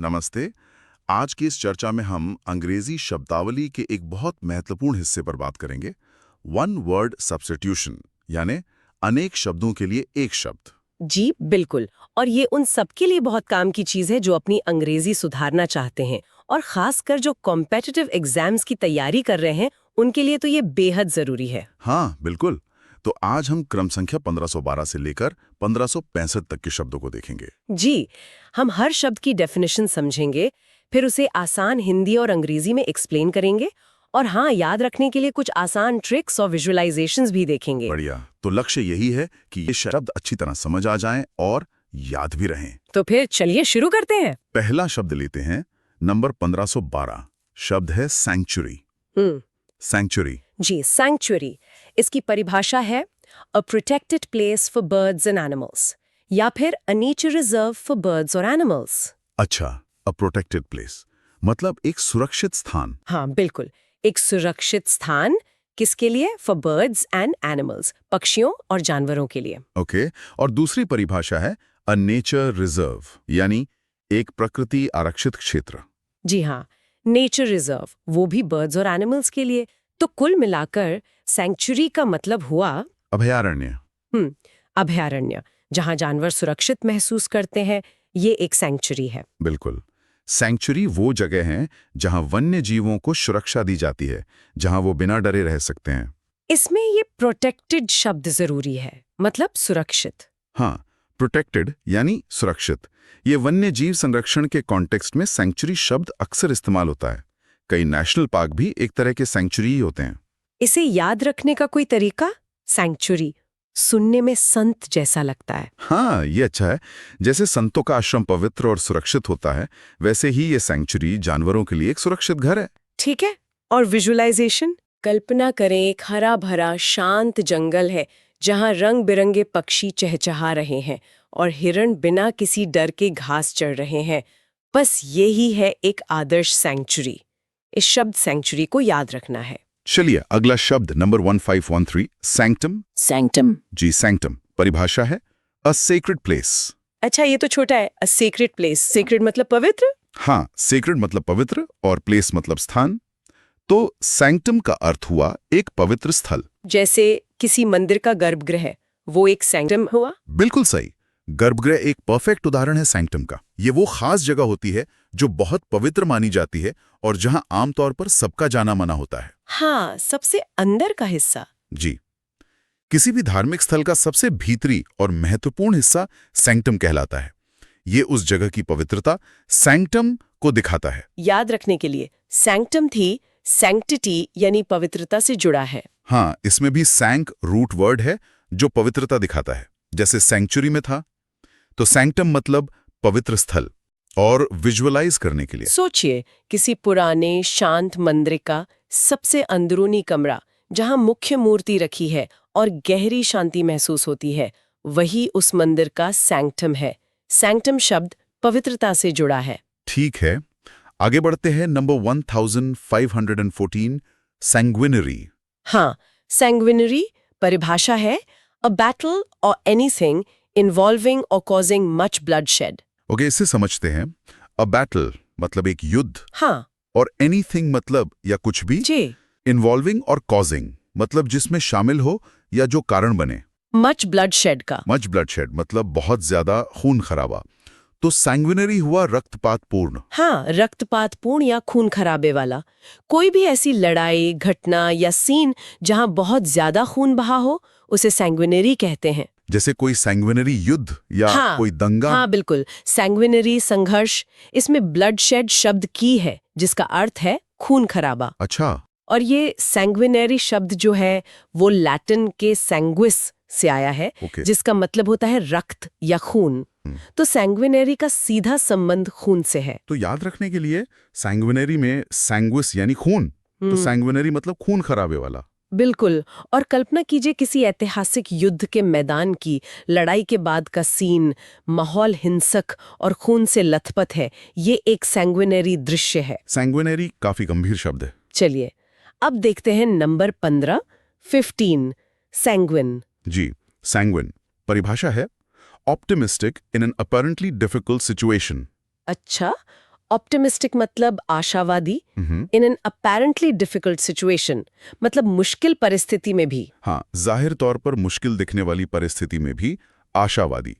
नमस्ते। आज की इस चर्चा में हम अंग्रेजी शब्दावली के एक बहुत महत्वपूर्ण हिस्से पर बात करेंगे, वन वर्ड सब्स्टिट्यूशन, यानी अनेक शब्दों के लिए एक शब्द। जी बिल्कुल। और ये उन सबके लिए बहुत काम की चीज है जो अपनी अंग्रेजी सुधारना चाहते हैं, और खासकर जो कॉम्पिटिटिव एग्जाम्स की तैयारी कर रहे हैं उनके लिए तो ये बेहद जरूरी है। हाँ, बिल्कुल। तो आज हम क्रम संख्या 1512 से लेकर 1565 तक के शब्दों को देखेंगे। जी, हम हर शब्द की डेफिनेशन समझेंगे, फिर उसे आसान हिंदी और अंग्रेजी में एक्सप्लेन करेंगे, और हाँ, याद रखने के लिए कुछ आसान ट्रिक्स और विजुअलाइजेशंस भी देखेंगे। बढ़िया। तो लक्ष्य यही है कि ये शब्द अच्छी तरह समझ आ जाएं और याद भी रहें। तो फिर चलिए शुरू करते हैं। पहला शब्द लेते हैं, नंबर 1512। शब्द है सैंक्चुरी। सैंक्चुरी। जी, सैंक्चुरी। इसकी परिभाषा है a protected place for birds and animals, या फिर a nature reserve for birds और एनिमल्स। अच्छा, अ प्रोटेक्टेड प्लेस मतलब एक सुरक्षित स्थान। हाँ बिल्कुल, एक सुरक्षित स्थान। किसके लिए? फॉर बर्ड्स एंड एनिमल्स, पक्षियों और जानवरों के लिए। ओके। और दूसरी परिभाषा है अ नेचर रिजर्व, यानी एक प्रकृति आरक्षित क्षेत्र। जी हाँ, नेचर रिजर्व, वो भी बर्ड्स और एनिमल्स के लिए। तो कुल मिलाकर सैंक्चुरी का मतलब हुआ अभयारण्य। अभयारण्य, जहाँ जानवर सुरक्षित महसूस करते हैं, ये एक सैंक्चुरी है। बिल्कुल। सैंक्चुरी वो जगह है जहां वन्य जीवों को सुरक्षा दी जाती है, जहां वो बिना डरे रह सकते हैं। इसमें ये प्रोटेक्टेड शब्द जरूरी है, मतलब सुरक्षित। हाँ, प्रोटेक्टेड यानी सुरक्षित। ये वन्य जीव संरक्षण के कॉन्टेक्स्ट में सैंक्चुरी शब्द अक्सर इस्तेमाल होता है। कई नेशनल पार्क भी एक तरह के सैंक्चुरी ही होते हैं। इसे याद रखने का कोई तरीका? सैंक्चुरी सुनने में संत जैसा लगता है। हाँ, ये अच्छा है। जैसे संतों का आश्रम पवित्र और सुरक्षित होता है, वैसे ही ये सैंक्चुरी जानवरों के लिए एक सुरक्षित घर है। ठीक है। और विजुअलाइजेशन? कल्पना करें, एक हरा भरा शांत जंगल है जहां रंग बिरंगे पक्षी चहचहा रहे हैं और हिरण बिना किसी डर के घास चढ़ रहे हैं। बस यही है एक आदर्श सैंक्चुरी। इस शब्द सैंक्चुरी को याद रखना है। चलिए अगला शब्द नंबर 1513, सैंक्टम। सैंक्टम। जी, सैंक्टम परिभाषा है अ सेक्रेड प्लेस। अच्छा, ये तो छोटा है। अ सेक्रेड प्लेस, सेक्रेड मतलब पवित्र। हाँ, सेक्रेड मतलब पवित्र और प्लेस मतलब स्थान। तो सैंक्टम का अर्थ हुआ एक पवित्र स्थल। जैसे किसी मंदिर का गर्भगृह, वो एक सैंक्टम हुआ। बिल्कुल सही। गर्भगृह एक परफेक्ट उदाहरण है सैंक्टम का। ये वो खास जगह होती है जो बहुत पवित्र मानी जाती है और जहां आमतौर पर सबका जाना माना होता है। हाँ, सबसे अंदर का हिस्सा। जी, किसी भी धार्मिक स्थल का सबसे भीतरी और महत्वपूर्ण हिस्सा सैंक्टम कहलाता है। ये उस जगह की पवित्रता सैंक्टम को दिखाता है। याद रखने के लिए, सैंक्टम थी सैंक्टिटी यानी पवित्रता से जुड़ा है। हाँ, इसमें भी सैंक रूट वर्ड है जो पवित्रता दिखाता है, जैसे सैंक्चुरी में था। तो सैंक्टम मतलब पवित्र स्थल। और विजुअलाइज करने के लिए सोचिए, किसी पुराने शांत मंदिर का सबसे अंदरूनी कमरा जहां मुख्य मूर्ति रखी है और गहरी शांति महसूस होती है, वही उस मंदिर का सैंक्टम है। सैंक्टम शब्द पवित्रता से जुड़ा है। ठीक है। आगे बढ़ते हैं, नंबर 1514, सैंग्विनरी। हाँ, सैंग्विनरी परिभाषा है अ बैटल और एनीथिंग इन्वॉल्विंग और कॉजिंग मच ब्लडशेड। ओके, इसे समझते हैं। अ बैटल मतलब एक युद्ध, हाँ और एनीथिंग मतलब या कुछ भी, जी। इन्वॉल्विंग और कॉजिंग मतलब जिसमें शामिल हो या जो कारण बने। मच ब्लडशेड का मच ब्लडशेड मतलब बहुत ज्यादा खून खराबा। तो सैंग्विनरी हुआ रक्तपातपूर्ण। हाँ, रक्तपातपूर्ण या खून खराबे वाला। कोई भी ऐसी लड़ाई, घटना या सीन जहां बहुत ज्यादा खून बहा हो, उसे सैंग्विनरी कहते हैं। जैसे कोई सैंग्विनरी युद्ध या हाँ, कोई दंगा। हाँ बिल्कुल, सैंग्विनरी संघर्ष। इसमें ब्लडशेड शब्द की है जिसका अर्थ है खून खराबा। अच्छा। और ये सैंग्विनरी शब्द जो है वो लैटिन के सैंग्विस से आया है, ओके। जिसका मतलब होता है रक्त या खून। तो सैंग्विनरी का सीधा संबंध खून से है। तो याद रखने के लिए, सैंग्विनरी में सैंग्विस यानी खून, तो सैंग्विनरी मतलब खून खराबे वाला। बिल्कुल। और कल्पना कीजिए किसी ऐतिहासिक युद्ध के मैदान की लड़ाई के बाद का सीन, माहौल हिंसक और खून से लथपथ है। ये एक सैंग्विनरी दृश्य है। सैंग्विनरी काफी गंभीर शब्द है। चलिए अब देखते हैं नंबर 15, सैंग्विन। जी, सैंग्विन परिभाषा है optimistic in an apparently difficult situation. अच्छा, ऑप्टिमिस्टिक मतलब आशावादी, in an apparently difficult situation मतलब मुश्किल परिस्थिति में भी। हाँ, जाहिर तौर पर मुश्किल दिखने वाली परिस्थिति में भी आशावादी।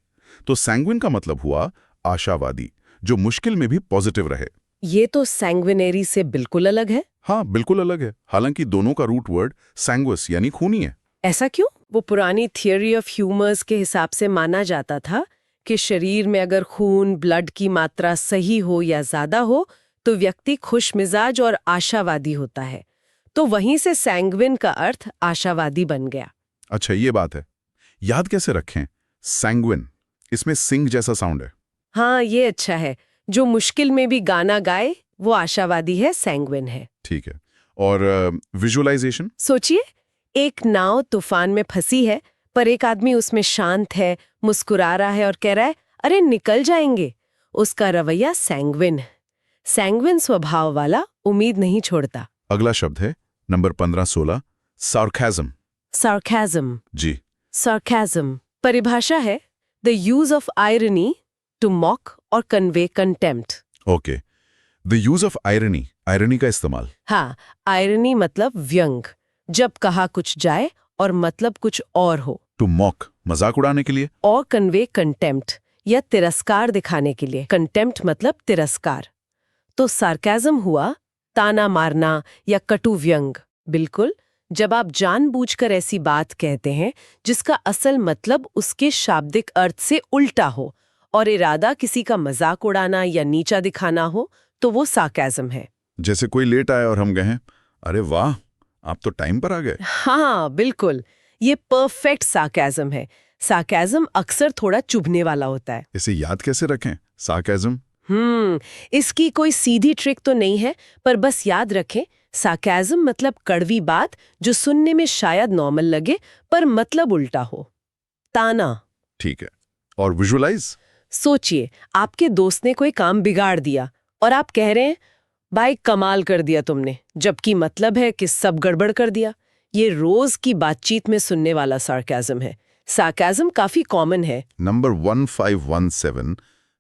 तो सैंग्विन का मतलब हुआ आशावादी, जो मुश्किल में भी पॉजिटिव रहे। ये तो सैंग्विनेरी से बिल्कुल अलग है। हाँ, बिल्कुल अलग है। हालांकि दोनों का रूट वर्ड सैंग्वस यानी खूनी है। ऐसा क्यों? वो पुरानी थियोरी ऑफ ह्यूमर्स के हिसाब से माना जाता था कि शरीर में अगर खून ब्लड की मात्रा सही हो या ज्यादा हो तो व्यक्ति खुशमिजाज और आशावादी होता है। तो वहीं से सैंग्विन का अर्थ आशावादी बन गया। अच्छा, ये बात है। याद कैसे रखें? सैंग्विन, इसमें सिंग जैसा साउंड है। हाँ, ये अच्छा है। जो मुश्किल में भी गाना गाए वो आशावादी है, सैंग्विन है। ठीक है। और विजुअलाइजेशन? सोचिए, एक नाव तूफान में फंसी है पर एक आदमी उसमें शांत है, मुस्कुरा रहा है और कह रहा है अरे निकल जाएंगे। उसका रवैया सैंग्विन। सैंग्विन स्वभाव वाला उम्मीद नहीं छोड़ता। अगला शब्द है नंबर 15-16, सार्काज्म। सार्काज्म। जी। सार्काज्म परिभाषा है the use of irony to mock or convey contempt. Okay. The use of irony, irony का इस्तेमाल। हाँ, आयरनी मतलब व्यंग, जब कहा कुछ जाए और मतलब कुछ और हो। टू मॉक, मजाक उड़ाने के लिए। और कन्वे कंटेम्प्ट या तिरस्कार दिखाने के लिए। कंटेम्प्ट मतलब तिरस्कार। तो सार्काज्म हुआ ताना मारना या कटु व्यंग। बिल्कुल, जब आप जानबूझकर ऐसी बात कहते हैं जिसका असल मतलब उसके शाब्दिक अर्थ से उल्टा हो और इरादा किसी का मजाक उड़ाना या नीचा दिखाना हो, तो वो सार्काज्म है। जैसे कोई लेट आया और हम कहें अरे वाह, आप तो टाइम पर आ गए। हाँ बिल्कुल, ये परफेक्ट सार्काज्म है। सार्काज्म अक्सर थोड़ा चुभने वाला होता है। इसे याद कैसे रखें, सार्काज्म? इसकी कोई सीधी ट्रिक तो नहीं है, पर बस याद रखें, सार्काज्म मतलब कड़वी बात जो सुनने में शायद नॉर्मल लगे पर मतलब उल्टा हो। ताना। ठीक है। और विजुअलाइज? सोचिए, आपके दोस्त ने कोई काम बिगाड़ दिया और आप कह रहे हैं भाई कमाल कर दिया तुमने, जबकि मतलब है कि सब गड़बड़ कर दिया। ये रोज की बातचीत में सुनने वाला सार्काज्म है। सार्काज्म काफी कॉमन है। Number 1517,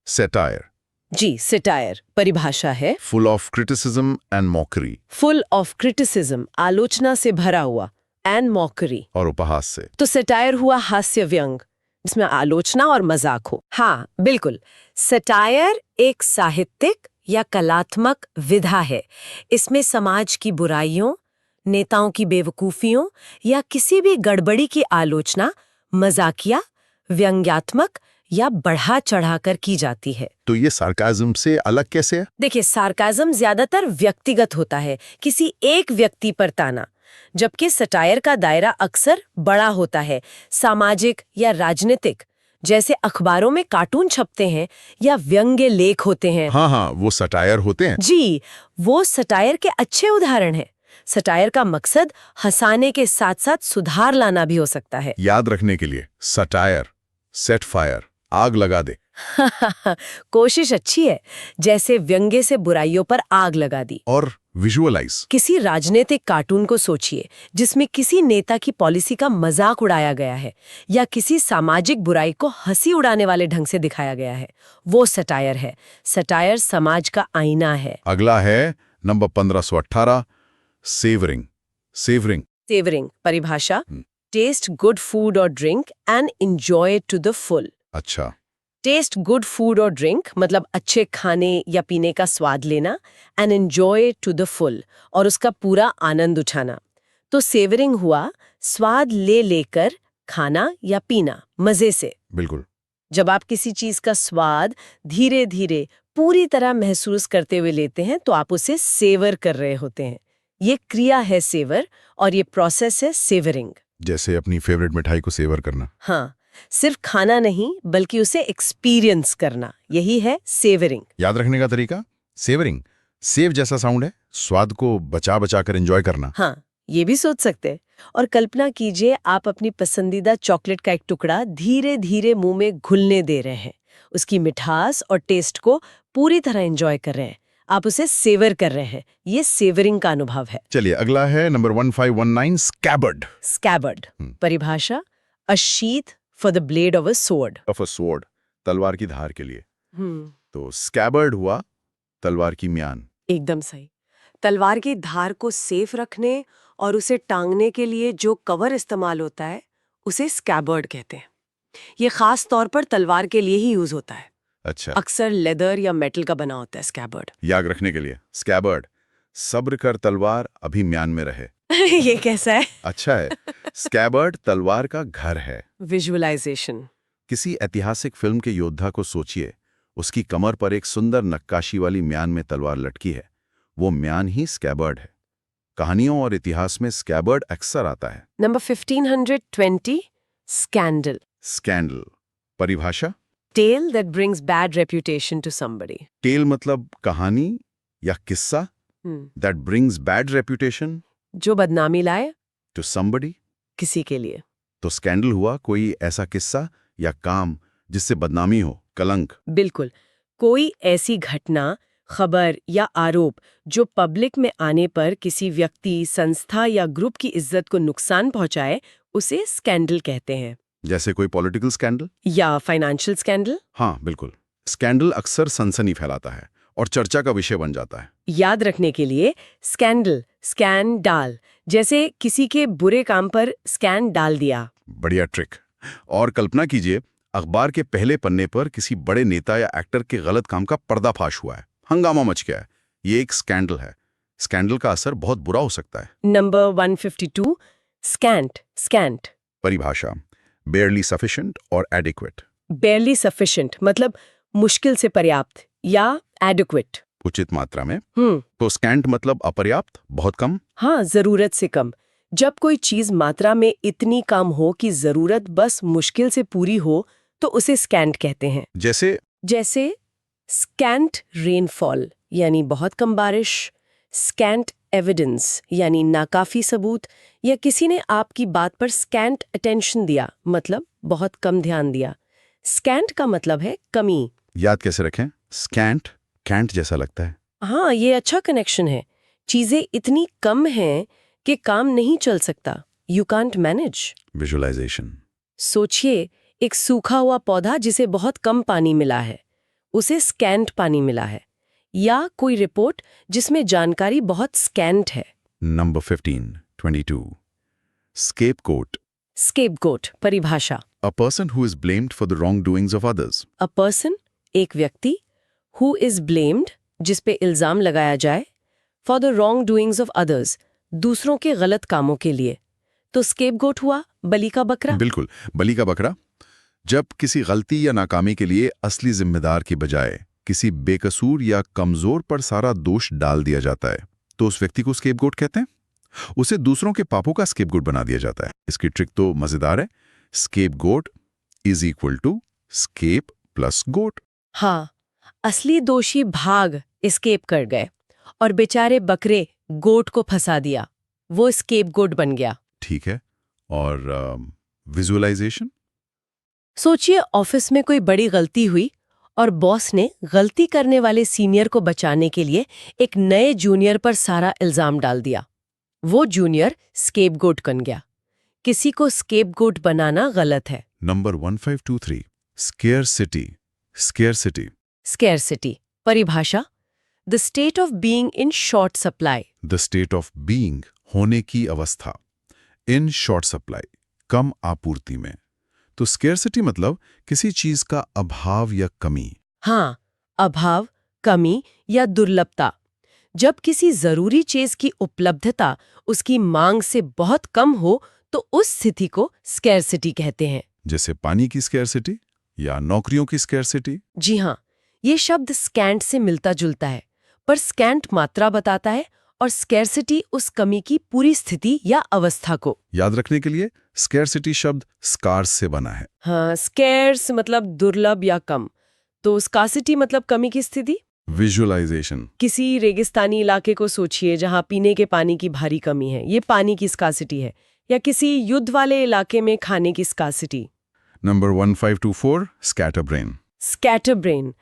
satire. जी, सेटायर परिभाषा है full of criticism and mockery. Full of criticism, आलोचना से भरा हुआ, एंड मॉकरी और उपहास से। तो सेटायर हुआ हास्य व्यंग जिसमें आलोचना और मजाक हो। हाँ बिल्कुल, सेटायर एक साहित्यिक या कलात्मक विधा है। इसमें समाज की बुराइयों, नेताओं की बेवकूफियों या किसी भी गड़बड़ी की आलोचना मजाकिया, व्यंग्यात्मक या बढ़ा चढ़ाकर की जाती है। तो ये सार्काज्म से अलग कैसे है? देखिए, सार्काज्म ज्यादातर व्यक्तिगत होता है, किसी एक व्यक्ति पर ताना, जबकि सटायर का दायरा अक्सर बड़ा होता है, सामाजिक या राजनीतिक। जैसे अखबारों में कार्टून छपते हैं या व्यंग्य लेख होते हैं। हाँ, वो सटायर होते हैं। जी, वो सटायर के अच्छे उदाहरण हैं। सटायर का मकसद हंसाने के साथ साथ सुधार लाना भी हो सकता है। याद रखने के लिए, सटायर, सेट फायर, आग लगा दे। कोशिश अच्छी है, जैसे व्यंग्य से बुराइयों पर आग लगा दी। और विजुअलाइज? किसी राजनीतिक कार्टून को सोचिए जिसमें किसी नेता की पॉलिसी का मजाक उड़ाया गया है या किसी सामाजिक बुराई को हंसी उड़ाने वाले ढंग से दिखाया गया है, वो सटायर है। सटायर समाज का आईना है। अगला है नंबर 1518, सेवरिंग। सेवरिंग सेवरिंग परिभाषा taste good food or drink and enjoy to the full. अच्छा। Taste good food or drink मतलब अच्छे खाने या पीने का स्वाद लेना, and enjoy to the full और उसका पूरा आनंद उठाना। तो सेवरिंग हुआ स्वाद ले लेकर खाना या पीना मजे से। बिल्कुल। जब आप किसी चीज का स्वाद धीरे धीरे पूरी तरह महसूस करते हुए लेते हैं तो आप उसे सेवर कर रहे होते हैं। ये क्रिया है सेवर और ये प्रोसेस है सेवरिंग। जैसे अपनी फेवरेट मिठाई को सेवर करना। हाँ, सिर्फ खाना नहीं बल्कि उसे एक्सपीरियंस करना, यही है सेवरिंग। याद रखने का तरीका, सेवरिंग, सेव जैसा साउंड है, स्वाद को बचा बचा कर एंजॉय करना। हाँ, ये भी सोच सकते हैं। और कल्पना कीजिए आप अपनी पसंदीदा चॉकलेट का एक टुकड़ा धीरे धीरे मुंह में घुलने दे रहे हैं, उसकी मिठास और टेस्ट को पूरी तरह एंजॉय कर रहे हैं, आप उसे सेवर कर रहे हैं। ये सेवरिंग का अनुभव है। चलिए अगला है नंबर 1519, स्कैबर्ड। स्कैबर्ड परिभाषा अ sheath for the blade of a sword. Of a sword, तलवार की धार के लिए। तो स्कैबर्ड हुआ तलवार की म्यान। एकदम सही। तलवार की धार को सेफ रखने और उसे टांगने के लिए जो कवर इस्तेमाल होता है उसे स्कैबर्ड कहते हैं। ये खास तौर पर तलवार के लिए ही यूज होता है। अच्छा, अक्सर लेदर या मेटल का बना होता है स्कैबर्ड। याद रखने के लिए स्कैबर्ड। सब्र कर तलवार अभी म्यान में रहे। ये कैसा है? अच्छा है। स्कैबर्ड तलवार का घर है। विजुअलाइजेशन। किसी ऐतिहासिक फिल्म के योद्धा को सोचिए, उसकी कमर पर एक सुंदर नक्काशी वाली म्यान में तलवार लटकी है। वो म्यान ही स्कैबर्ड है। कहानियों और इतिहास में स्कैबर्ड अक्सर आता है। Number 1520 scandal. स्कैंडल। परिभाषा? Tale that brings bad reputation to somebody. Tale मतलब कहानी या किस्सा। दैट ब्रिंग्स बैड रेपुटेशन जो बदनामी लाए टू समबडी। किसी के लिए। तो स्कैंडल हुआ कोई ऐसा किस्सा या काम जिससे बदनामी हो, कलंक। बिल्कुल। कोई ऐसी घटना, खबर या आरोप जो पब्लिक में आने पर किसी व्यक्ति, संस्था या ग्रुप की इज्जत को नुकसान पहुंचाए, उसे स्कैंडल कहते हैं। जैसे कोई पॉलिटिकल स्कैंडल या फाइनेंशियल स्कैंडल। हाँ बिल्कुल। स्कैंडल अक्सर सनसनी फैलाता है और चर्चा का विषय बन जाता है। याद रखने के लिए स्कैंडल, स्कैन डाल, जैसे किसी के बुरे काम पर स्कैन डाल दिया। बढ़िया ट्रिक। और कल्पना कीजिए, अखबार के पहले पन्ने पर किसी बड़े नेता या एक्टर के गलत काम का पर्दाफाश हुआ है, हंगामा मच गया है। ये एक स्कैंडल है। स्कैंडल का असर बहुत बुरा हो सकता है। Number 152 scent. स्कैंट। परिभाषा? बेयरली सफिशिएंट और एडिक्वेट। बेयरली सफिशिएंट मतलब मुश्किल से पर्याप्त या एडिक्वेट। उचित मात्रा में। तो स्कैंट मतलब अपर्याप्त, बहुत कम। हाँ, जरूरत से कम। जब कोई चीज मात्रा में इतनी कम हो कि जरूरत बस मुश्किल से पूरी हो, तो उसे स्कैंट कहते हैं। जैसे स्कैंट रेनफॉल यानी बहुत कम बारिश, स्कैंट एविडेंस यानी नाकाफी सबूत, या किसी ने आपकी बात पर स्कैंट अटेंशन दिया मतलब बहुत कम ध्यान दिया। स्कैंट का मतलब है कमी। याद कैसे रखें? स्कैंट कैंट जैसा लगता है। हाँ, ये अच्छा कनेक्शन है। चीजें इतनी कम हैं कि काम नहीं चल सकता। You can't manage. विजुअलाइजेशन। सोचिए, एक सूखा हुआ पौधा जिसे बहुत कम पानी मिला है, उसे स्कैंट पानी मिला है। या कोई रिपोर्ट जिसमें जानकारी बहुत स्कैंट है। Number 1522 scapegoat. स्केपगोट। परिभाषा? A person who is blamed for the wrongdoings of others. A person, एक व्यक्ति, हु इज ब्लेम्ड, जिस पे इल्जाम लगाया जाए, for the wrong doings of others, दूसरों के गलत कामों के लिए। तो स्केपगोट हुआ बलि का बकरा। बिल्कुल, बलि का बकरा। जब किसी गलती या नाकामी के लिए असली जिम्मेदार की बजाय किसी बेकसूर या कमजोर पर सारा दोष डाल दिया जाता है, तो उस व्यक्ति को स्केपगोट कहते हैं। उसे दूसरों के पापों का स्केपगोट बना दिया जाता है। इसकी ट्रिक तो मजेदार है। Scapegoat is equal to scape plus goat. हाँ, असली दोषी भाग एस्केप कर गए और बेचारे बकरे गोट को फंसा दिया। वो स्केपगोट बन गया। ठीक है। और विजुअलाइजेशन? सोचिए, ऑफिस में कोई बड़ी गलती हुई और बॉस ने गलती करने वाले सीनियर को बचाने के लिए एक नए जूनियर पर सारा इल्जाम डाल दिया। वो जूनियर स्केपगोट बन गया। किसी को स्केपगोट बनाना गलत है। Number 1523 scarcity. स्केयरसिटी। स्केयरसिटी। परिभाषा? The state of being in short supply. The state of being, होने की अवस्था। इन शॉर्ट सप्लाई, कम आपूर्ति में। तो स्केयरसिटी मतलब किसी चीज का अभाव या कमी। हाँ, अभाव, कमी या दुर्लभता। जब किसी जरूरी चीज की उपलब्धता उसकी मांग से बहुत कम हो, तो उस स्थिति को स्केयरसिटी कहते हैं। जैसे पानी की स्केयरसिटी या नौकरियों की स्केयरसिटी। जी हाँ, ये शब्द स्कैंट से मिलता जुलता है, पर स्कैंट मात्रा बताता है और स्केयरसिटी उस कमी की पूरी स्थिति या अवस्था को। याद रखने के लिए स्केयरसिटी शब्द स्कार्स से बना है। हाँ, स्केर्स मतलब दुर्लभ या कम, तो स्कार्सिटी मतलब कमी की स्थिति। विजुअलाइजेशन? किसी रेगिस्तानी इलाके को सोचिए जहाँ पीने के पानी की भारी कमी है, ये पानी की स्कार्सिटी है। या किसी युद्ध वाले इलाके में खाने की स्कार्सिटी। नंबर 1524 स्कैटरब्रेन। स्कैटरब्रेन।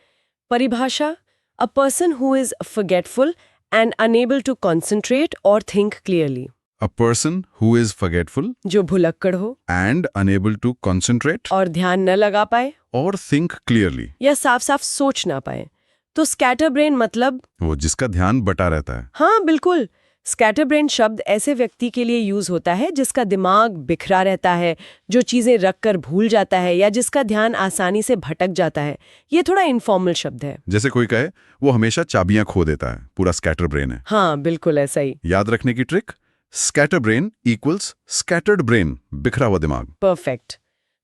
परिभाषा? A person who is forgetful and unable to concentrate or think clearly. A person who is forgetful जो भुलक्कड़ हो and unable to concentrate और ध्यान न लगा पाए or think clearly. या साफ साफ सोच ना पाए। तो स्कैटर ब्रेन मतलब वो जिसका ध्यान बटा रहता है। हाँ बिल्कुल, स्कैटर ब्रेन शब्द ऐसे व्यक्ति के लिए यूज होता है जिसका दिमाग बिखरा रहता है, जो चीजें रख कर भूल जाता है या जिसका ध्यान आसानी से भटक जाता है। ये थोड़ा इनफॉर्मल शब्द है। जैसे कोई कहे वो हमेशा चाबियां खो देता है, पूरा स्कैटर ब्रेन है। हाँ बिल्कुल ऐसा ही। याद रखने की trick, scatter brain equals scattered brain, बिखरा हुआ दिमाग। परफेक्ट।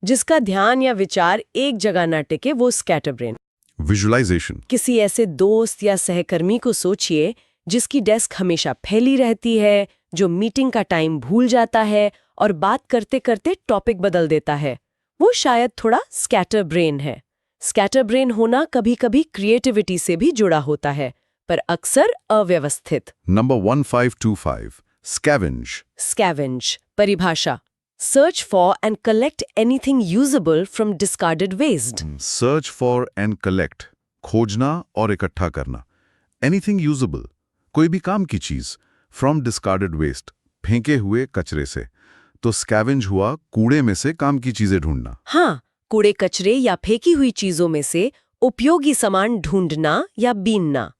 जिसका ध्यान या विचार एक जगह ना टिके वो स्कैटर ब्रेन। विजुअलाइजेशन, किसी ऐसे दोस्त या सहकर्मी को सोचिए जिसकी डेस्क हमेशा फैली रहती है, जो मीटिंग का टाइम भूल जाता है और बात करते करते टॉपिक बदल देता है। वो शायद थोड़ा स्कैटर ब्रेन है। स्कैटर ब्रेन होना कभी-कभी क्रिएटिविटी से भी जुड़ा होता है, पर अक्सर अव्यवस्थित। Number 1525, scavenge. स्कैवेंज परिभाषा, search for and collect anything usable from discarded waste. Search for and collect, खोजना और इकट्ठा करना। एनीथिंग यूजेबल, कोई भी काम की चीज, फ्रॉम डिस्कार्डेड वेस्ट, फेंके हुए कचरे से। तो स्कैवेंज हुआ कूड़े में से काम की चीजें ढूंढना। हाँ, कूड़े कचरे या फेंकी हुई चीजों में से उपयोगी सामान ढूंढना या बीनना।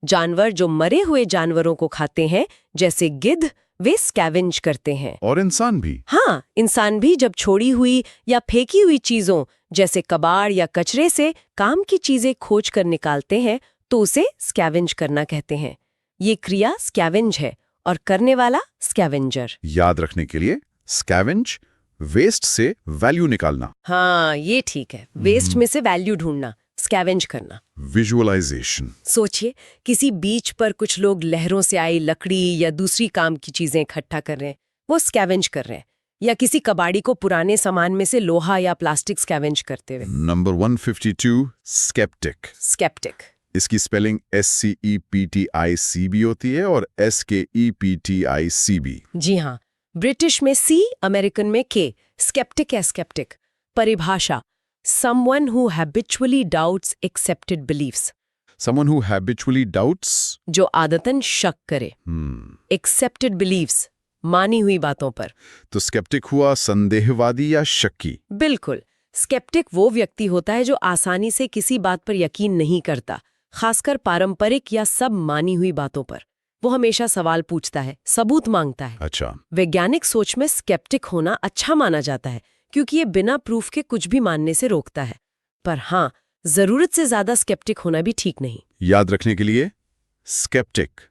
जानवर जो मरे हुए जानवरों को खाते हैं, जैसे गिद्ध, वे स्कैवेंज करते हैं। और इंसान भी। हाँ, इंसान भी जब छोड़ी हुई या फेंकी हुई चीजों जैसे कबाड़ या कचरे से काम की चीजें खोज कर निकालते हैं, तो उसे स्कैवेंज करना कहते हैं। ये क्रिया स्कैवेंज है और करने वाला स्कैवेंजर। याद रखने के लिए, स्कैवेंज, वेस्ट से वैल्यू निकालना। हाँ, ये ठीक है। वेस्ट में से वैल्यू ढूंढना, स्कैवेंज करना। विजुअलाइजेशन, सोचिए किसी बीच पर कुछ लोग लहरों से आई लकड़ी या दूसरी काम की चीजें इकट्ठा कर रहे हैं, वो स्कैवेंज कर रहे हैं। या किसी कबाड़ी को पुराने सामान में से लोहा या प्लास्टिक स्कैवेंज करते हुए। Number 152, sceptic. स्केप्टिक, इसकी स्पेलिंग SCEPTIC भी होती है और SKEPTIC भी। जी हाँ, ब्रिटिश में C, अमेरिकन में K। स्केप्टिक है स्केप्टिक। परिभाषा, someone who habitually doubts accepted beliefs। Someone who habitually doubts, जो आदतन शक करे। accepted beliefs, मानी हुई बातों पर। तो स्केप्टिक हुआ संदेहवादी या शक्की। बिल्कुल, स्केप्टिक वो व्यक्ति होता है जो आसानी से किसी बात पर यकीन नहीं करता, खासकर पारंपरिक या सब मानी हुई बातों पर। वो हमेशा सवाल पूछता है, सबूत मांगता है। अच्छा, वैज्ञानिक सोच में स्केप्टिक होना अच्छा माना जाता है, क्योंकि ये बिना प्रूफ के कुछ भी मानने से रोकता है। पर हाँ, जरूरत से ज्यादा स्केप्टिक होना भी ठीक नहीं। याद रखने के लिए, स्केप्टिक,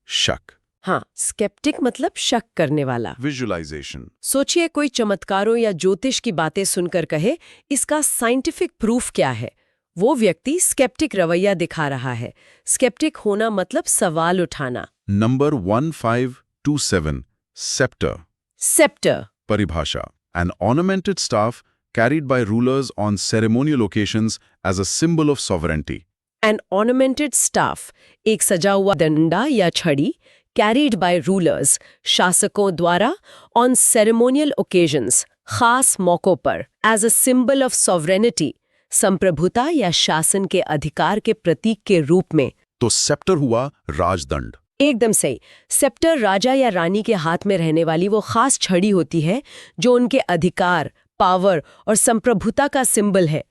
शक। हाँ, स्केप्टिक मतलब शक करने वाला। विजुअलाइजेशन, सोचिए कोई चमत्कारों या ज्योतिष की बातें सुनकर कहे, इसका साइंटिफिक प्रूफ क्या है? वो व्यक्ति स्केप्टिक रवैया दिखा रहा है। स्केप्टिक होना मतलब सवाल उठाना। Number 1527, sceptre. सेप्टर, परिभाषा, an ornamented staff carried by rulers on ceremonial occasions as a symbol of sovereignty. An ornamented staff, एक सजा हुआ डंडा या छड़ी, कैरीड बाय रूलर्स, शासकों द्वारा, ऑन सेरेमोनियल ओकेजन्स, खास मौकों पर, as a symbol of sovereignty, संप्रभुता या शासन के अधिकार के प्रतीक के रूप में। तो सेप्टर हुआ राजदंड। एकदम सही। सेप्टर राजा या रानी के हाथ में रहने वाली वो खास छड़ी होती है जो उनके अधिकार, पावर और संप्रभुता का सिंबल है।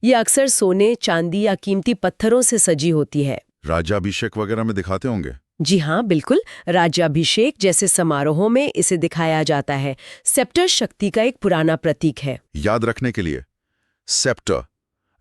ये अक्सर सोने, चांदी या कीमती पत्थरों से सजी होती है। राज्याभिषेक वगैरह में दिखाते होंगे। जी हाँ, बिल्कुल। राज्याभिषेक जैसे समारोहों में इसे दिखाया जाता है। सेप्टर शक्ति का एक पुराना प्रतीक है। याद रखने के लिए, सेप्टर,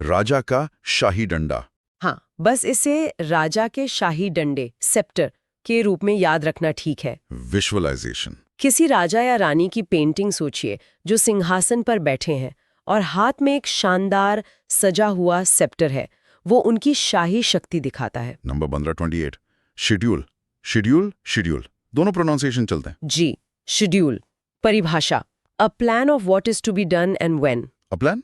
राजा का शाही डंडा। हाँ, बस इसे राजा के शाही डंडे, सेप्टर के रूप में याद रखना ठीक है। विजुअलाइजेशन, किसी राजा या रानी की पेंटिंग सोचिए जो सिंहासन पर बैठे हैं और हाथ में एक शानदार सजा हुआ सेप्टर है। वो उनकी शाही शक्ति दिखाता है। Number 1528, schedule. शेड्यूल, शेड्यूल, दोनों प्रोनाउंसिएशन चलते हैं। जी, शेड्यूल। परिभाषा, a plan of what is to be done and when. A plan,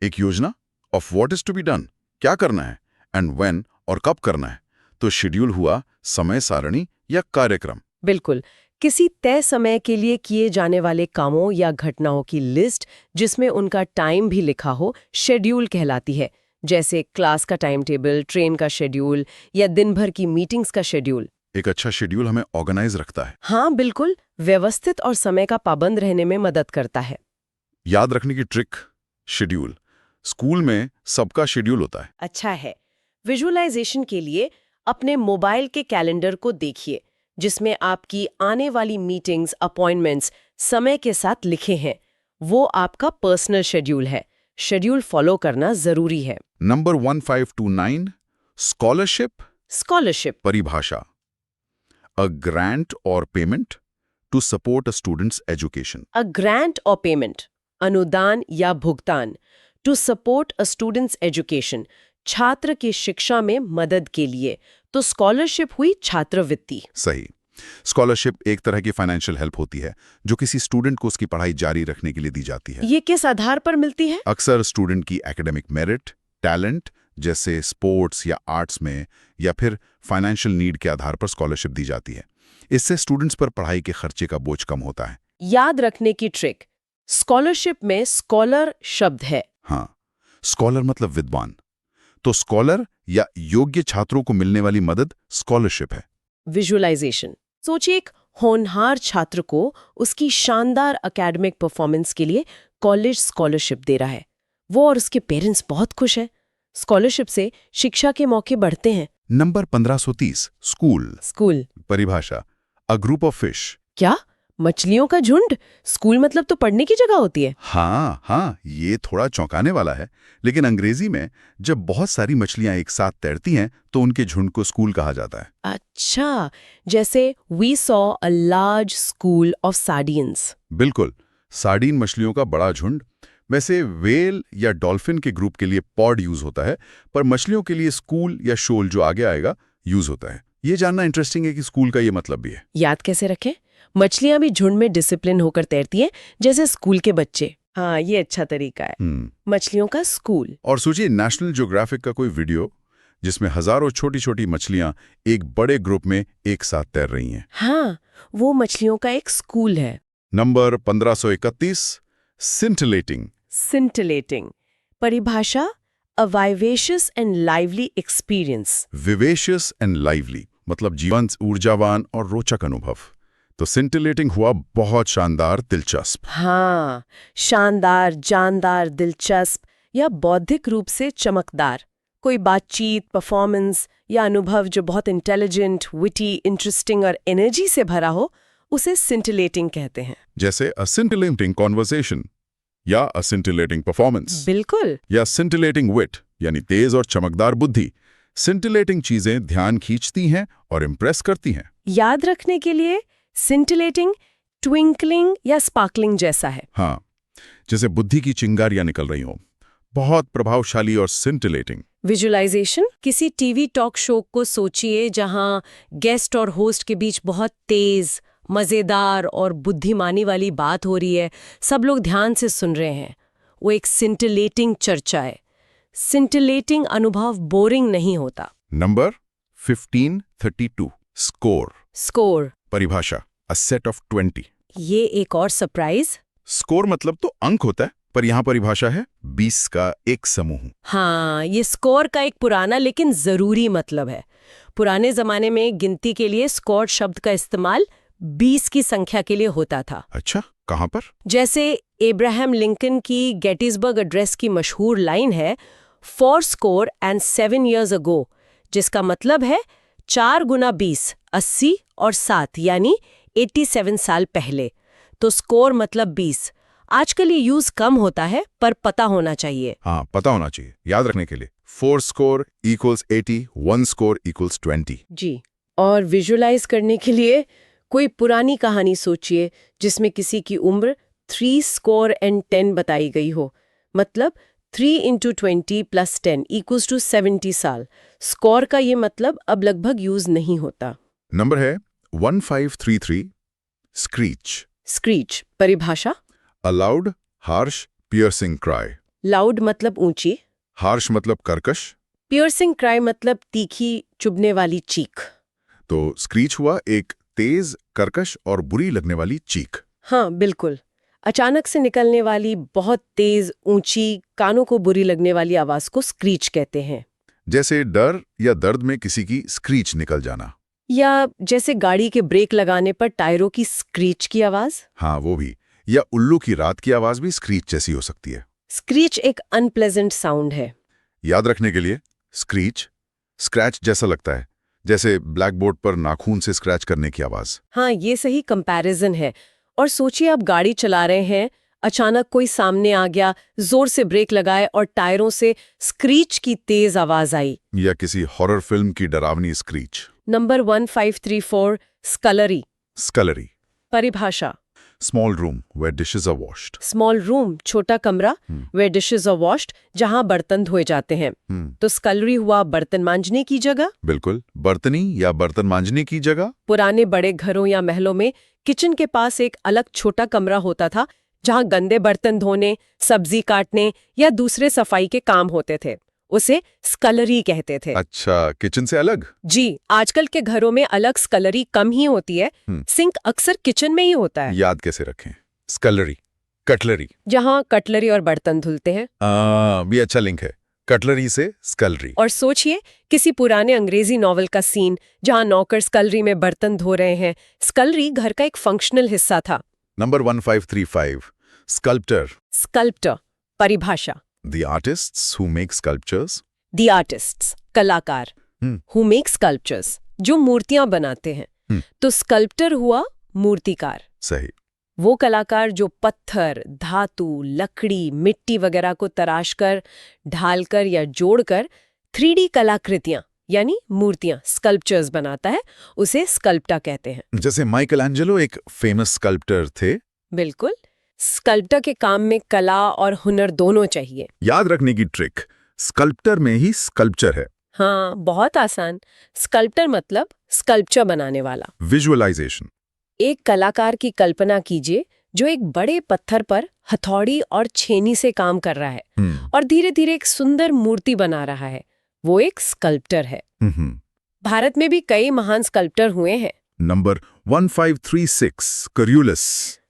एक योजना, of what is to be done, क्या करना है, एंड व्हेन, और कब करना है। तो शेड्यूल हुआ समय सारणी या कार्यक्रम। बिल्कुल, किसी तय समय के लिए किए जाने वाले कामों या घटनाओं की लिस्ट जिसमें उनका टाइम भी लिखा हो, शेड्यूल कहलाती है। जैसे क्लास का टाइम टेबल, ट्रेन का शेड्यूल या दिन भर की मीटिंग्स का शेड्यूल। एक अच्छा शेड्यूल हमें ऑर्गेनाइज रखता है। हाँ बिल्कुल, व्यवस्थित और समय का पाबंद रहने में मदद करता है। याद रखने की ट्रिक, शेड्यूल। स्कूल में सबका शेड्यूल होता है। अच्छा है। विजुअलाइजेशन के लिए अपने मोबाइल के कैलेंडर को देखिए, जिसमें आपकी आने वाली मीटिंग्स, अपॉइंटमेंट्स समय के साथ लिखे हैं। वो आपका पर्सनल शेड्यूल है। शेड्यूल फॉलो करना जरूरी है। नंबर 1529 स्कॉलरशिप स्कॉलरशिप परिभाषा a grant or payment to support a student's education. A grant or payment, अनुदान या भुगतान, to support a student's education, छात्र की शिक्षा में मदद के लिए। तो स्कॉलरशिप हुई छात्रवृत्ति। सही। स्कॉलरशिप एक तरह की फाइनेंशियल हेल्प होती है जो किसी स्टूडेंट को उसकी पढ़ाई जारी रखने के लिए दी जाती है। ये किस आधार पर मिलती है? अक्सर स्टूडेंट की एकेडमिक मेरिट, टैलेंट जैसे स्पोर्ट्स या आर्ट्स में, या फिर फाइनेंशियल नीड के आधार पर स्कॉलरशिप दी जाती है। इससे स्टूडेंट्स पर पढ़ाई के खर्चे का बोझ कम होता है। याद रखने की ट्रिक, स्कॉलरशिप में स्कॉलर शब्द है। हाँ, स्कॉलर मतलब विद्वान, तो स्कॉलर या योग्य छात्रों को मिलने वाली मदद स्कॉलरशिप है। विजुअलाइजेशन, सोचिए एक होनहार छात्र को उसकी शानदार एकेडमिक परफॉर्मेंस के लिए कॉलेज स्कॉलरशिप दे रहा है। वो और उसके पेरेंट्स बहुत खुश हैं। स्कॉलरशिप से शिक्षा के मौके बढ़ते हैं। नंबर 1530 स्कूल परिभाषा अ ग्रुप ऑफ फिश। क्या? मछलियों का झुंड? स्कूल मतलब तो पढ़ने की जगह होती है। हाँ, ये थोड़ा चौंकाने वाला है, लेकिन अंग्रेजी में जब बहुत सारी मछलियां एक साथ तैरती हैं तो उनके झुंड को स्कूल कहा जाता है। अच्छा, जैसे we saw a large school of sardines. बिल्कुल, सार्डीन मछलियों का बड़ा झुंड। वैसे वेल या डॉल्फिन के ग्रुप के लिए पॉड यूज होता है, पर मछलियों के लिए स्कूल या शोल जो आगे आएगा यूज होता है। ये जानना इंटरेस्टिंग है कि स्कूल का ये मतलब भी है। याद कैसे रखें? मछलियां भी झुंड में डिसिप्लिन होकर तैरती हैं, जैसे स्कूल के बच्चे। हाँ, ये अच्छा तरीका है। मछलियों का स्कूल। और सोचिए नेशनल ज्योग्राफिक का कोई वीडियो जिसमें हजारों छोटी छोटी मछलियां एक बड़े ग्रुप में एक साथ तैर रही हैं। हाँ, वो मछलियों का एक स्कूल है। Number 1531 scintillating. सिंटिलेटिंग परिभाषा a vivacious and lively experience. Vivacious and lively मतलब जीवंत, ऊर्जावान और रोचक अनुभव। तो सिंटिलेटिंग हुआ बहुत शानदार, दिलचस्प। हाँ, शानदार, जानदार, दिलचस्प या बौद्धिक रूप से चमकदार। कोई बातचीत, परफॉर्मेंस या अनुभव जो बहुत इंटेलिजेंट, विटी, इंटरेस्टिंग और एनर्जी से भरा हो, उसे सिंटिलेटिंग कहते हैं। जैसे अ सिंटिलेटिंग कॉन्वर्सेशन या अ सिंटिलेटिंग परफॉर्मेंस। बिल्कुल। या सिंटिलेटिंग विट यानी तेज और चमकदार बुद्धि। सिंटिलेटिंग चीजें ध्यान खींचती हैं और इम्प्रेस करती हैं। याद रखने के लिए सिंटिलेटिंग ट्विंकलिंग या स्पार्कलिंग जैसा है। हाँ, जैसे बुद्धि की चिंगारियां निकल रही हो। बहुत प्रभावशाली और सिंटिलेटिंग। विजुअलाइजेशन, किसी टीवी टॉक शो को सोचिए जहां गेस्ट और होस्ट के बीच बहुत तेज, मजेदार और बुद्धिमानी वाली बात हो रही है। सब लोग ध्यान से सुन रहे हैं। वो एक सिंटिलेटिंग चर्चा है। सिंटिलेटिंग अनुभव बोरिंग नहीं होता। Number 1532 score. स्कोर परिभाषा अ सेट ऑफ 20। ये एक और सरप्राइज। स्कोर मतलब तो अंक होता है, पर यहाँ परिभाषा है 20 का एक समूह। हाँ, ये स्कोर का एक पुराना लेकिन जरूरी मतलब है। पुराने जमाने में गिनती के लिए स्कोर शब्द का इस्तेमाल 20 की संख्या के लिए होता था। अच्छा, कहाँ पर? जैसे एब्राहम लिंकन की गेटिसबर्ग एड्रेस की मशहूर लाइन है, 4 स्कोर एंड 7 years ago, जिसका मतलब है 4 गुना 20, 80 और 7 यानी 87 साल पहले। तो स्कोर मतलब 20। आजकल ये यूज कम होता है, पर पता होना चाहिए। हाँ, पता होना चाहिए याद रखने के लिए। 4 स्कोर इक्वल्स 80, 1 स्कोर इक्वल्स 20। जी। और विजुअलाइज करने के लिए कोई पुरानी कहानी सोचिए जिसमें किसी की उम्र 3 स्कोर एंड 10 बताई गई हो। मतलब 3 into 20 plus 10 equals to 70 साल। स्कोर का ये मतलब अब लगभग यूज नहीं होता। नंबर है 1533 स्क्रीच। स्क्रीच परिभाषा a loud, harsh, piercing cry. Loud मतलब ऊंची, हार्श मतलब कर्कश, पियर्सिंग क्राई मतलब तीखी, चुभने वाली चीख। तो स्क्रीच हुआ एक तेज, कर्कश और बुरी लगने वाली चीख। हाँ, बिल्कुल। अचानक से निकलने वाली बहुत तेज, ऊंची, कानों को बुरी लगने वाली आवाज को स्क्रीच कहते हैं। जैसे डर या दर्द में किसी की स्क्रीच निकल जाना। या जैसे गाड़ी के ब्रेक लगाने पर टायरों की स्क्रीच की आवाज। हाँ, वो भी। या उल्लू की रात की आवाज भी स्क्रीच जैसी हो सकती है। स्क्रीच एक अनप्लेजेंट साउंड है। याद रखने के लिए स्क्रीच स्क्रैच जैसा लगता है, जैसे ब्लैक बोर्ड पर नाखून से स्क्रैच करने की आवाज। हाँ, ये सही कंपैरिजन है। और सोचिए आप गाड़ी चला रहे हैं, अचानक कोई सामने आ गया, जोर से ब्रेक लगाए और टायरों से स्क्रीच की तेज आवाज आई। या किसी हॉरर फिल्म की डरावनी स्क्रीच। Number 1534 scullery. स्कलरी, परिभाषा। Small room where dishes are washed. Small room, छोटा कमरा, वेयर डिशेज आर वॉश्ड, जहां बर्तन धोए जाते हैं। तो स्कलरी हुआ बर्तन मांजने की जगह। बिल्कुल, बर्तनी या बर्तन मांजने की जगह। पुराने बड़े घरों या महलों में किचन के पास एक अलग छोटा कमरा होता था जहां गंदे बर्तन धोने, सब्जी काटने या दूसरे सफाई के काम होते थे। उसे स्कलरी कहते थे। अच्छा, किचन से अलग। जी, आजकल के घरों में अलग स्कलरी कम ही होती है। सिंक अक्सर किचन में ही होता है, याद कैसे रखें? स्कलरी, कटलरी। जहां कटलरी और बर्तन धुलते हैं। भी अच्छा लिंक है, कटलरी से स्कलरी। और सोचिए किसी पुराने अंग्रेजी नॉवल का सीन जहां नौकर स्कलरी में बर्तन धो रहे हैं। स्कलरी घर का एक फंक्शनल हिस्सा था। Number 1535, sculptor. स्कल्प्टर, परिभाषा। The artists who make sculptures. The artists, कलाकार। हु मेक स्कल्पचर्स, जो मूर्तियां बनाते हैं। तो स्कल्प्टर हुआ मूर्तिकार। सही। वो कलाकार जो पत्थर, धातु, लकड़ी, मिट्टी वगैरह को तराशकर, ढालकर या जोड़कर 3D कलाकृतियां यानी मूर्तियां, स्कल्पचर्स बनाता है, उसे स्कल्प्टर कहते हैं। जैसे माइकल एंजेलो एक फेमस स्कल्प्टर थे। बिल्कुल, स्कल्प्टर के काम में कला और हुनर दोनों चाहिए। याद रखने की ट्रिक, स्कल्प्टर में ही स्कल्पचर है। हाँ, बहुत आसान। स्कल्प्टर मतलब स्कल्पचर बनाने वाला। विजुअलाइजेशन। एक कलाकार की कल्पना कीजिए जो एक बड़े पत्थर पर हथौड़ी और छेनी से काम कर रहा है और धीरे धीरे एक सुंदर मूर्ति बना रहा है। वो एक स्कल्प्टर है। भारत में भी कई महान स्कल्प्टर हुए हैं। नंबर 1536, करूलस।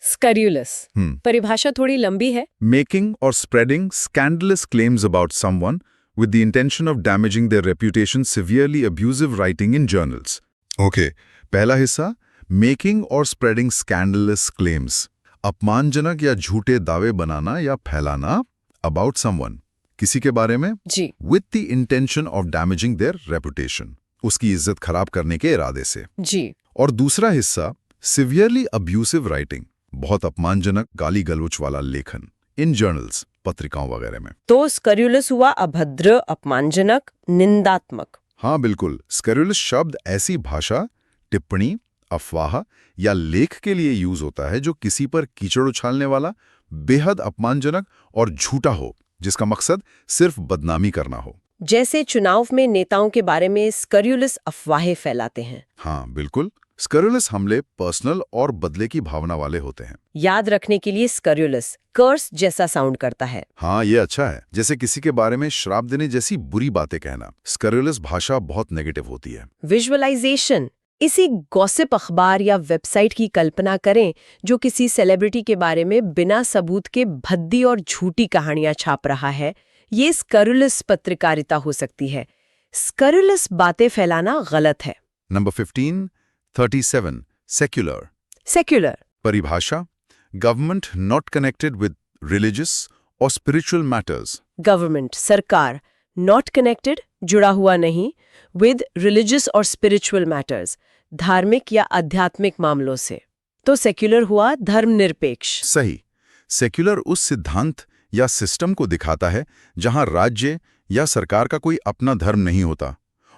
स्कर्युलस, परिभाषा थोड़ी लंबी है। Making or spreading scandalous claims about someone with the intention of damaging their reputation, severely abusive writing in journals. Okay, पहला हिस्सा, making or spreading scandalous claims, अपमानजनक या झूठे दावे बनाना या फैलाना about someone, किसी के बारे में, जी, with the intention of damaging their reputation, उसकी इज्जत खराब करने के इरादे से। जी। और दूसरा हिस्सा, severely abusive writing, बहुत अपमानजनक गाली गलौच वाला लेखन, इन जर्नल्स, पत्रिकाओं वगैरह में। तो स्कर्युलस हुआ अभद्र, अपमानजनक, निंदात्मक। हाँ बिल्कुल, स्कर्युलस शब्द ऐसी भाषा, टिप्पणी, अफवाह या लेख के लिए यूज होता है जो किसी पर कीचड़ उछालने वाला, बेहद अपमानजनक और झूठा हो, जिसका मकसद सिर्फ बदनामी करना हो। जैसे चुनाव में नेताओं के बारे में स्कर्युलस अफवाहें फैलाते हैं। हाँ बिल्कुल, स्कर्युलस हमले पर्सनल और बदले की भावना वाले होते हैं। याद रखने के लिए स्कर्युलस कर्स जैसा साउंड करता है। हाँ, ये अच्छा है। जैसे किसी के बारे में श्राप देने जैसी बुरी बातें कहना। स्कर्युलस भाषा बहुत नेगेटिव होती है। विजुअलाइजेशन, इसी गॉसिप अखबार या वेबसाइट की कल्पना करें जो किसी सेलिब्रिटी के बारे में बिना सबूत के भद्दी और झूठी कहानियां छाप रहा है। ये स्कर्युलस पत्रकारिता हो सकती है। स्कर्युलस बातें फैलाना गलत है। Number 1537, secular. सेक्युलर, परिभाषा, government not connected with religious और स्पिरिचुअल मैटर्स। गवर्नमेंट, सरकार, नॉट कनेक्टेड, जुड़ा हुआ नहीं, विद रिलीजियस और स्पिरिचुअल मैटर्स, धार्मिक या आध्यात्मिक मामलों से। तो सेक्युलर हुआ धर्मनिरपेक्ष। सही। सेक्युलर उस सिद्धांत या सिस्टम को दिखाता है जहां राज्य या सरकार का कोई अपना धर्म नहीं होता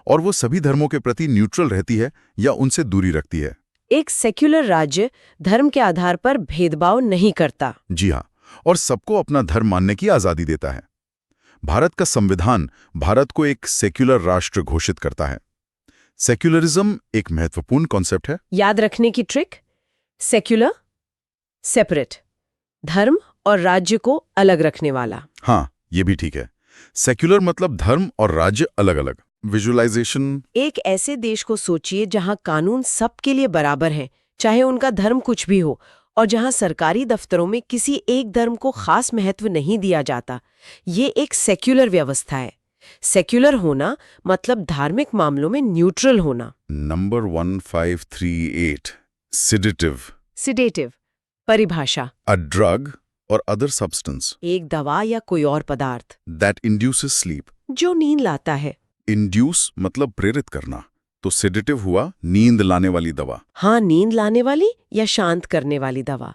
और वो सभी धर्मों के प्रति न्यूट्रल रहती है या उनसे दूरी रखती है। एक सेक्युलर राज्य धर्म के आधार पर भेदभाव नहीं करता। जी हाँ, और सबको अपना धर्म मानने की आजादी देता है। भारत का संविधान भारत को एक सेक्युलर राष्ट्र घोषित करता है। सेक्युलरिज्म एक महत्वपूर्ण कॉन्सेप्ट है। याद रखने की ट्रिक, सेक्युलर, सेपरेट, धर्म और राज्य को अलग रखने वाला। हाँ, ये भी ठीक है। सेक्युलर मतलब धर्म और राज्य अलग अलग। विजुअलाइजेशन, एक ऐसे देश को सोचिए जहां कानून सबके लिए बराबर हैं, चाहे उनका धर्म कुछ भी हो, और जहां सरकारी दफ्तरों में किसी एक धर्म को खास महत्व नहीं दिया जाता। ये एक सेक्युलर व्यवस्था है। सेक्युलर होना मतलब धार्मिक मामलों में न्यूट्रल होना। Number 1538, sedative. सिडेटिव, परिभाषा, अ ड्रग और अदर सब्सटेंस एक दवा या कोई और पदार्थ दैट इंड्यूसेस स्लीप। जो नींद लाता है। इंड्यूस मतलब प्रेरित करना, तो सेडेटिव हुआ नींद लाने वाली दवा। हाँ, नींद लाने वाली या शांत करने वाली दवा।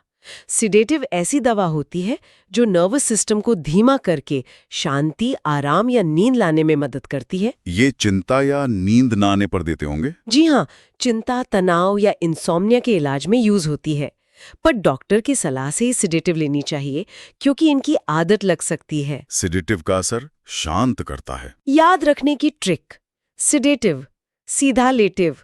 सिडेटिव ऐसी दवा होती है जो नर्वस सिस्टम को धीमा करके शांति, आराम या नींद लाने में मदद करती है। ये चिंता या नींद ना आने पर देते होंगे? जी हाँ, चिंता, तनाव या इंसोम्निया के इलाज में यूज होती है। पर डॉक्टर की सलाह से ही सिडेटिव लेनी चाहिए क्योंकि इनकी आदत लग सकती है। सेडेटिव का असर शांत करता है। याद रखने की ट्रिक, सिडेटिव सीधा लेटिव,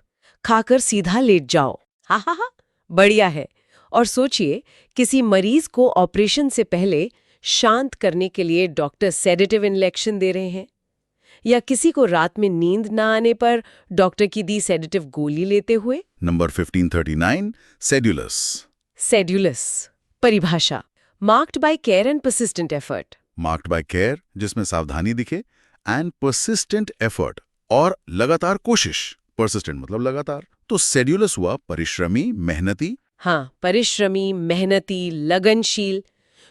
खाकर सीधा लेट जाओ। हा हा हा, बढ़िया है। और सोचिए, किसी मरीज को ऑपरेशन से पहले शांत करने के लिए डॉक्टर सेडेटिव इंजेक्शन दे रहे हैं, या किसी को रात में नींद ना आने पर डॉक्टर की दी सेडेटिव गोली लेते हुए। नंबर 1539, सेड्यूलस। सेड्यूलस परिभाषा, marked by care and persistent effort. Marked by care, जिसमें सावधानी दिखे, एंड परसिस्टेंट एफर्ट, और लगातार कोशिश। परसिस्टेंट मतलब लगातार। तो सेड्यूलस हुआ परिश्रमी, मेहनती। हाँ, परिश्रमी, मेहनती, लगनशील।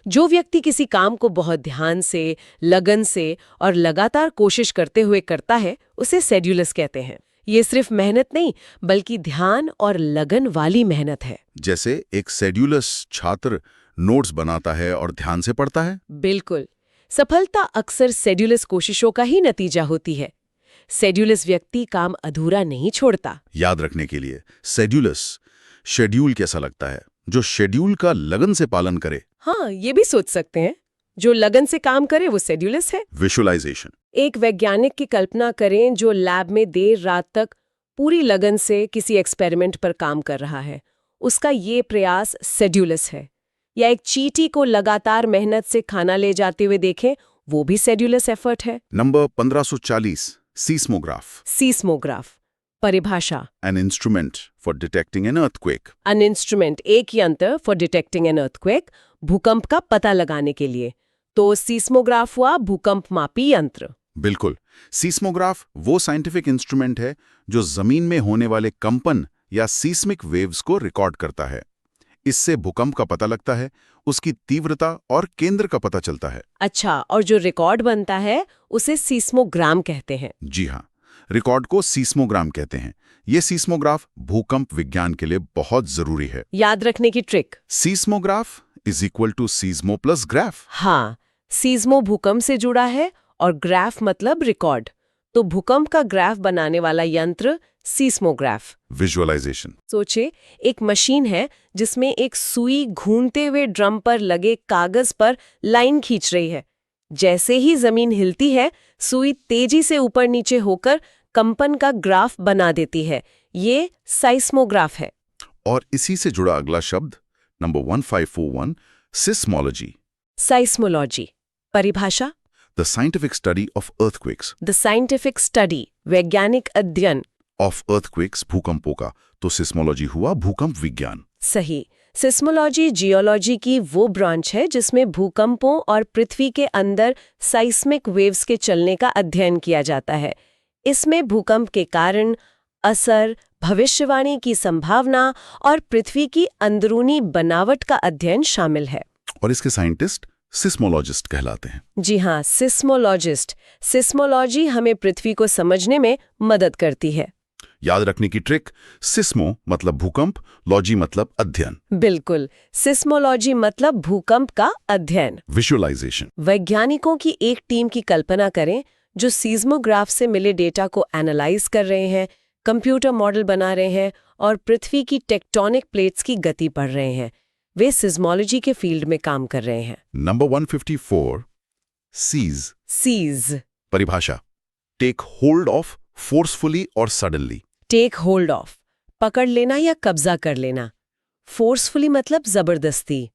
जो व्यक्ति किसी काम को बहुत ध्यान से, लगन से और लगातार कोशिश करते हुए करता है, उसे सेड्यूलस कहते हैं। ये सिर्फ मेहनत नहीं, बल्कि ध्यान और लगन वाली मेहनत है। जैसे एक सेड्यूलस छात्र नोट्स बनाता है और ध्यान से पढ़ता है। बिल्कुल। सफलता अक्सर सेड्यूलस कोशिशों का ही नतीजा होती है। सेड्यूलस व्यक्ति काम अधूरा नहीं छोड़ता। याद रखने के लिए, सेड्यूलस शेड्यूल कैसा लगता है? जो शेड्यूल का लगन से पालन करे। हाँ, ये भी सोच सकते हैं। जो लगन से काम करे वो सेड्यूलस है। विजुअलाइजेशन। एक वैज्ञानिक की कल्पना करें जो लैब में देर रात तक पूरी लगन से किसी एक्सपेरिमेंट पर काम कर रहा है। उसका ये प्रयास सेड्यूलस है। या एक चींटी को लगातार मेहनत से खाना ले जाते हुए देखें, वो भी सेड्यूलस एफर्ट है। Number 1540, seismograph. सीस्मोग्राफ परिभाषा, an instrument for detecting an earthquake. An instrument एक यंत्र फॉर डिटेक्टिंग एन अर्थक्वेक, भूकंप का पता लगाने के लिए। तो सीस्मोग्राफ हुआ भूकंप मापी यंत्र। बिल्कुल। सीस्मोग्राफ वो साइंटिफिक इंस्ट्रूमेंट है जो जमीन में होने वाले कंपन या सीस्मिक वेव्स को रिकॉर्ड करता है। इससे भूकंप का पता लगता है, उसकी तीव्रता और केंद्र का पता चलता है। अच्छा, और जो रिकॉर्ड बनता है उसे सीस्मोग्राम कहते हैं। जी हाँ, रिकॉर्ड को सीस्मोग्राम कहते हैं। ये सीस्मोग्राफ भूकंप विज्ञान के लिए बहुत जरूरी है। याद रखने की trick, seismograph is equal to seismo plus graph. हाँ, सीज्मो भूकंप से जुड़ा है और ग्राफ मतलब रिकॉर्ड। तो भूकंप का ग्राफ बनाने वाला यंत्र सीस्मोग्राफ। विजुअलाइजेशन। सोचे, एक मशीन है जिसमें एक सुई घूमते हुए ड्रम पर लगे कागज पर लाइन खींच रही है। जैसे ही जमीन हिलती है, सुई तेजी से ऊपर नीचे होकर कंपन का ग्राफ बना देती है। ये साइस्मोग्राफ है। और इसी से जुड़ा अगला शब्द, नंबर 1541, सिस्मोलॉजी। साइस्मोलॉजी परिभाषा, the scientific study of earthquakes. The scientific study वैज्ञानिक अध्ययन ऑफ अर्थक्वेक्स, भूकंपों का। तो सिस्मोलॉजी हुआ भूकंप विज्ञान। सही। सिस्मोलॉजी जियोलॉजी की वो ब्रांच है जिसमें भूकंपों और पृथ्वी के अंदर साइस्मिक वेव्स के चलने का अध्ययन किया जाता है। इसमें भूकंप के कारण, असर, भविष्यवाणी की संभावना और पृथ्वी की अंदरूनी बनावट का अध्ययन शामिल है। और इसके साइंटिस्ट सिस्मोलॉजिस्ट कहलाते हैं। जी हाँ, सिस्मोलॉजिस्ट। सिस्मोलॉजी हमें पृथ्वी को समझने में मदद करती है। याद रखने की ट्रिक, सिस्मो मतलब भूकंप, लॉजी मतलब अध्ययन। बिल्कुल, सिस्मोलॉजी मतलब भूकंप का अध्ययन। विजुअलाइजेशन। वैज्ञानिकों की एक टीम की कल्पना करें जो सीस्मोग्राफ से मिले डेटा को एनालाइज कर रहे हैं, कंप्यूटर मॉडल बना रहे हैं और पृथ्वी की टेक्टोनिक प्लेट्स की गति पढ़ रहे हैं। वे सिस्मोलॉजी के फील्ड में काम कर रहे हैं। Number 154, seize. सीज परिभाषा, take hold of forcefully or suddenly. Take hold of पकड़ लेना या कब्जा कर लेना। फोर्सफुली मतलब जबरदस्ती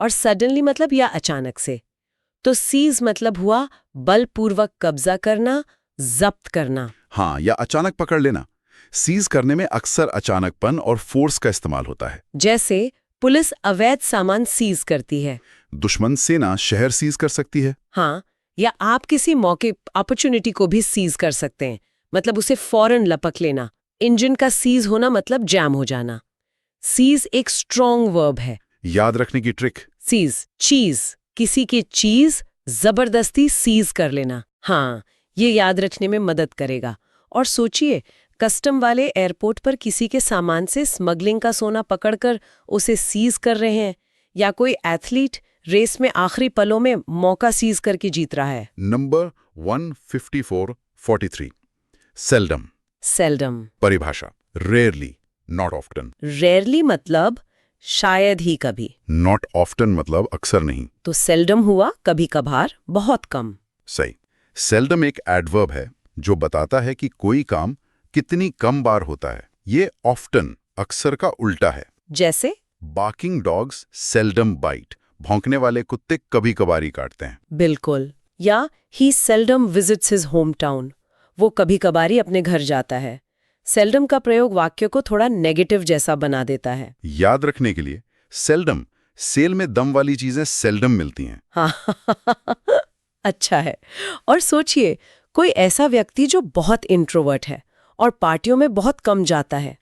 और सडनली मतलब या अचानक से। तो सीज मतलब हुआ बलपूर्वक कब्जा करना, जब्त करना। हाँ, या अचानक पकड़ लेना। सीज करने में अक्सर अचानकपन और फोर्स का इस्तेमाल होता है। जैसे पुलिस अवैध सामान सीज करती है। दुश्मन सेना शहर सीज कर सकती है। हाँ, या आप किसी मौके अपॉर्चुनिटी को भी सीज कर सकते हैं, मतलब उसे फौरन लपक लेना। इंजन का सीज होना मतलब जैम हो जाना। सीज एक स्ट्रॉन्ग वर्ब है। याद रखने की ट्रिक, सीज, चीज, किसी की चीज जबरदस्ती सीज कर लेना। हाँ, ये याद रखने में मदद करेगा। और सोचिए, कस्टम वाले एयरपोर्ट पर किसी के सामान से स्मगलिंग का सोना पकड़कर उसे सीज कर रहे हैं, या कोई एथलीट रेस में आखिरी पलों में मौका सीज करके जीत रहा है। Number 15443 seldom. सेल्डम। परिभाषा रेयरली, नॉट ऑफ्टन। रेयरली मतलब शायद ही कभी। नॉट ऑफ्टन मतलब अक्सर नहीं। तो सेल्डम हुआ कभी कभार, बहुत कम। सही। सेल्डम एक एडवर्ब है जो बताता है कि कोई काम कितनी कम बार होता है। ये ऑफ्टन अक्सर का उल्टा है। जैसे बार्किंग डॉग्स सेल्डम बाइट, भौंकने वाले कुत्ते कभी कभार ही काटते हैं। बिल्कुल। या he seldom visits his home town, वो कभी कभारी अपने घर जाता है। सेल्डम का प्रयोग वाक्य को थोड़ा नेगेटिव जैसा बना देता है। याद रखने के लिए, सेल्डम सेल में दम वाली चीजें सेल्डम मिलती हैं। हाँ अच्छा है। और सोचिए, कोई ऐसा व्यक्ति जो बहुत इंट्रोवर्ट है और पार्टियों में बहुत कम जाता है।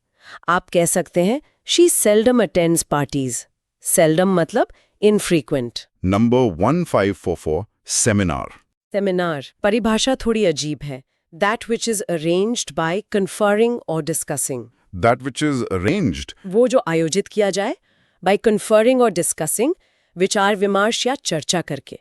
आप कह सकते हैं she seldom attends parties. Seldom मतलब इनफ्रीक्वेंट। Number 1544 seminar. सेमिनार परिभाषा थोड़ी अजीब है। That which is arranged by conferring or discussing. That which is arranged. वो जो आयोजित किया जाए by conferring or discussing, विचार विमर्श या चर्चा करके।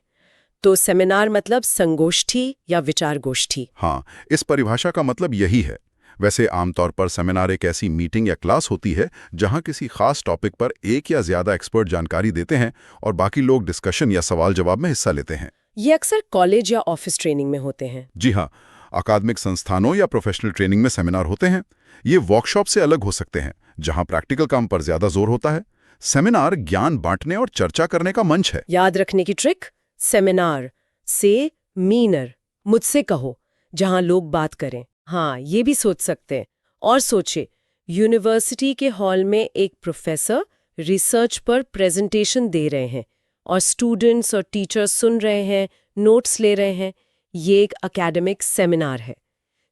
तो सेमिनार मतलब संगोष्ठी या विचार गोष्ठी। हाँ, इस परिभाषा का मतलब यही है। वैसे आमतौर पर सेमिनार एक ऐसी मीटिंग या क्लास होती है जहां किसी खास टॉपिक पर एक या ज्यादा एक्सपर्ट जानकारी देते हैं और बाकी लोग डिस्कशन या सवाल जवाब में हिस्सा लेते हैं। ये अक्सर कॉलेज या ऑफिस ट्रेनिंग में होते हैं। जी हाँ, अकादमिक संस्थानों या प्रोफेशनल ट्रेनिंग में सेमिनार होते हैं। ये वर्कशॉप से अलग हो सकते हैं जहां प्रैक्टिकल काम पर ज्यादा जोर होता है। सेमिनार ज्ञान बांटने और चर्चा करने का मंच है। याद रखने की ट्रिक, सेमिनार से मीनर, मुझसे कहो, जहां लोग बात करें। हाँ, ये भी सोच सकते हैं। और सोचे, यूनिवर्सिटी के हॉल में एक प्रोफेसर रिसर्च पर प्रेजेंटेशन दे रहे हैं और स्टूडेंट्स और टीचर्स सुन रहे हैं, नोट्स ले रहे हैं। ये एक एकेडमिक सेमिनार है।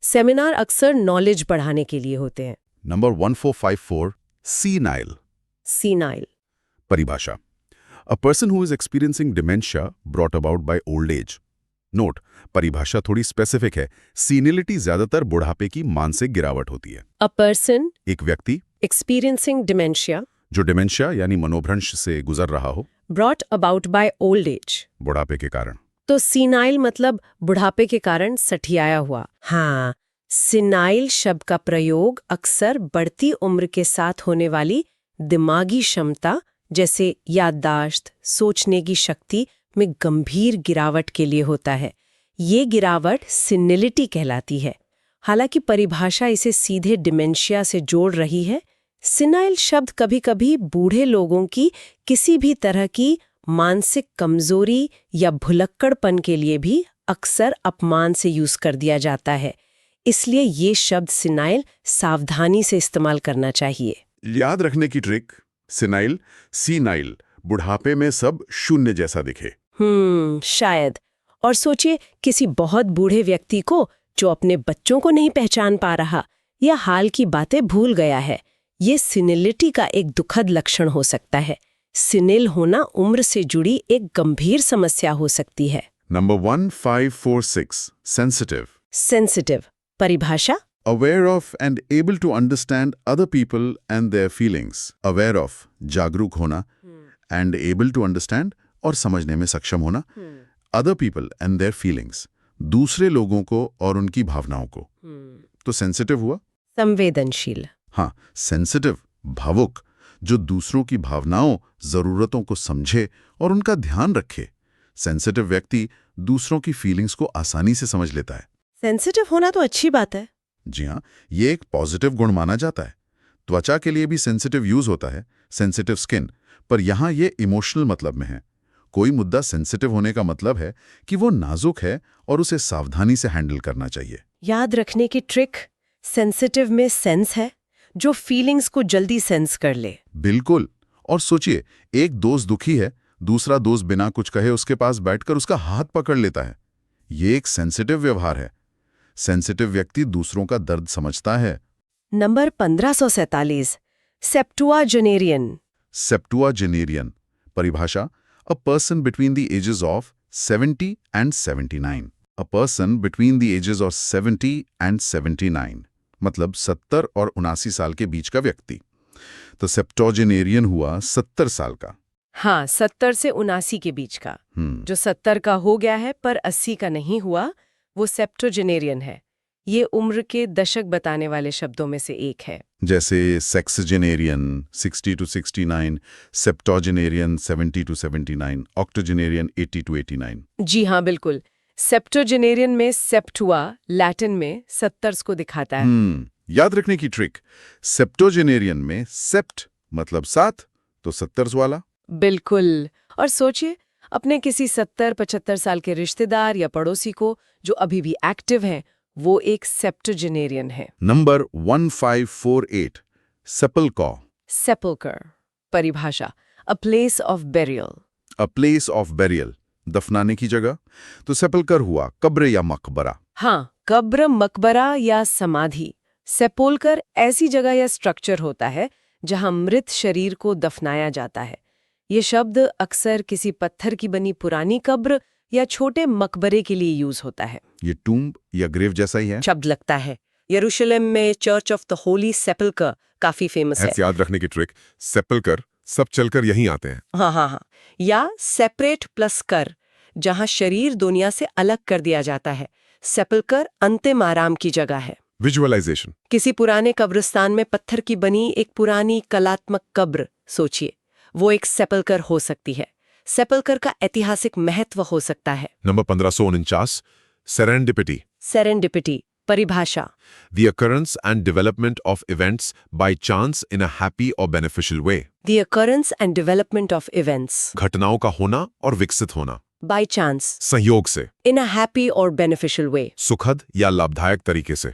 सेमिनार अक्सर नॉलेज बढ़ाने के लिए होते हैं। नंबर 1454 सीनाइल। सीनाइल परिभाषा a person who is experiencing dementia brought about by old age. Note, परिभाषा थोड़ी स्पेसिफिक है। सीनिलिटी ज्यादातर बुढ़ापे की मानसिक गिरावट होती है। अ पर्सन एक व्यक्ति एक्सपीरियंसिंग डिमेंशिया जो डिमेंशिया यानी मनोभ्रंश से गुजर रहा हो, brought about by old age, बुढ़ापे के कारण। तो सीनाइल मतलब बुढ़ापे के कारण सठियाया हुआ। हाँ, सीनाइल शब्द का प्रयोग अक्सर बढ़ती उम्र के साथ होने वाली दिमागी क्षमता जैसे याददाश्त, सोचने की शक्ति में गंभीर गिरावट के लिए होता है। ये गिरावट सिनिलिटी कहलाती है। हालांकि परिभाषा इसे सीधे डिमेंशिया से जोड़ रही है। सिनाइल शब्द कभी-कभी बूढ़े लोगों की किसी भी तरह की मानसिक कमजोरी या भुलक्कड़पन के लिए भी अक्सर अपमान से यूज कर दिया जाता है। इसलिए ये शब्द सिनाइल सावधानी से इस्तेमाल करना चाहिए। याद रखने की ट्रिक, सिनाइल, सीनाइल, बुढ़ापे में सब शून्य जैसा दिखे। शायद। और सोचिए, किसी बहुत बूढ़े व्यक्ति को जो अपने बच्चों को नहीं पहचान पा रहा या हाल की बातें भूल गया है, ये सिनिलिटी का एक दुखद लक्षण हो सकता है। सिनिल होना उम्र से जुड़ी एक गंभीर समस्या हो सकती है। Number 1546 sensitive. सेंसिटिव परिभाषा aware of and able to understand other people and their feelings. Aware of जागरूक होना, एंड एबल टू अंडरस्टैंड और समझने में सक्षम होना, other people and their feelings, दूसरे लोगों को और उनकी भावनाओं को। तो सेंसिटिव हुआ संवेदनशील। हाँ, सेंसिटिव भावुक, जो दूसरों की भावनाओं, जरूरतों को समझे और उनका ध्यान रखे। सेंसिटिव व्यक्ति दूसरों की फीलिंग्स को आसानी से समझ लेता है। सेंसिटिव होना तो अच्छी बात है। जी हाँ, ये एक पॉजिटिव गुण माना जाता है। त्वचा के लिए भी सेंसिटिव यूज होता है, सेंसिटिव स्किन, पर यहाँ ये इमोशनल मतलब में है। कोई मुद्दा सेंसिटिव होने का मतलब है कि वो नाजुक है और उसे सावधानी से हैंडल करना चाहिए। याद रखने की ट्रिक, सेंसिटिव में सेंस है, जो फीलिंग्स को जल्दी सेंस कर ले। बिल्कुल। और सोचिए, एक दोस्त दुखी है, दूसरा दोस्त बिना कुछ कहे उसके पास बैठकर उसका हाथ पकड़ लेता है। ये एक सेंसिटिव व्यवहार है। सेंसिटिव व्यक्ति दूसरों का दर्द समझता है। Number 1547 septuagenarian. सेप्टुआजेनेरियन परिभाषा a person between the ages of 70 and 79। A person between the ages of 70 and 79, मतलब 70 और 79 साल के बीच का व्यक्ति। तो सेप्टोजेनेरियन हुआ 70 साल का। हाँ, 70 से 79 के बीच का। जो 70 का हो गया है पर 80 का नहीं हुआ, वो सेप्टोजेनेरियन है। ये उम्र के दशक बताने वाले शब्दों में से एक है। जैसे सेक्सजेनेरियन 60 to 69, सेप्टोजेनेरियन 70 to 79, ऑक्टोजेनेरियन 80 to 89। जी हाँ, बिल्कुल। सेप्टोजेनेरियन में सेप्ट हुआ, लैटिन में 70 को दिखाता है। याद रखने की ट्रिक, सेप्टोजेनेरियन में सेप्ट मतलब 7, तो 70 वाला। बिल्कुल। और सोचिए, अपने किसी 70-75 साल के रिश्तेदार या पड़ोसी को जो अभी भी एक्टिव हैं, वो एक सेप्टोजेनेरियन है। Number 1548, sepulchre. सेपल्कर परिभाषा, a place of burial. A place of burial, दफनाने की जगह। तो सेपल्कर हुआ कब्र या मकबरा। हाँ, कब्र, मकबरा या समाधि। सेपोल्कर ऐसी जगह या स्ट्रक्चर होता है जहां मृत शरीर को दफनाया जाता है। ये शब्द अक्सर किसी पत्थर की बनी पुरानी कब्र या छोटे मकबरे के लिए यूज होता है। ये टूम्ब या ग्रेव जैसा ही है। शब्द लगता है। यरूशलेम में चर्च ऑफ द होली सेपल्कर काफी फेमस है। ऐसे याद रखने की ट्रिक, सेपल्कर सब चलकर यहीं आते हैं। हाँ। या सेपरेट प्लस कर, जहां शरीर दुनिया से अलग कर दिया जाता है। सेपल्कर अंतिम आराम की जगह है। विजुअलाइजेशन, किसी पुराने कब्रिस्तान में पत्थर की बनी एक पुरानी कलात्मक कब्र सोचिए, वो एक सेपल्कर हो सकती है। सेपल्कर का ऐतिहासिक महत्व हो सकता है। नंबर 1549, सेरेंडिपिटी, सेरेंडिपिटी परिभाषा, the occurrence and development of events by chance in a happy or beneficial way। The occurrence and development of events घटनाओं का होना और विकसित होना, by chance संयोग से, in a happy or beneficial way। सुखद या लाभदायक तरीके से।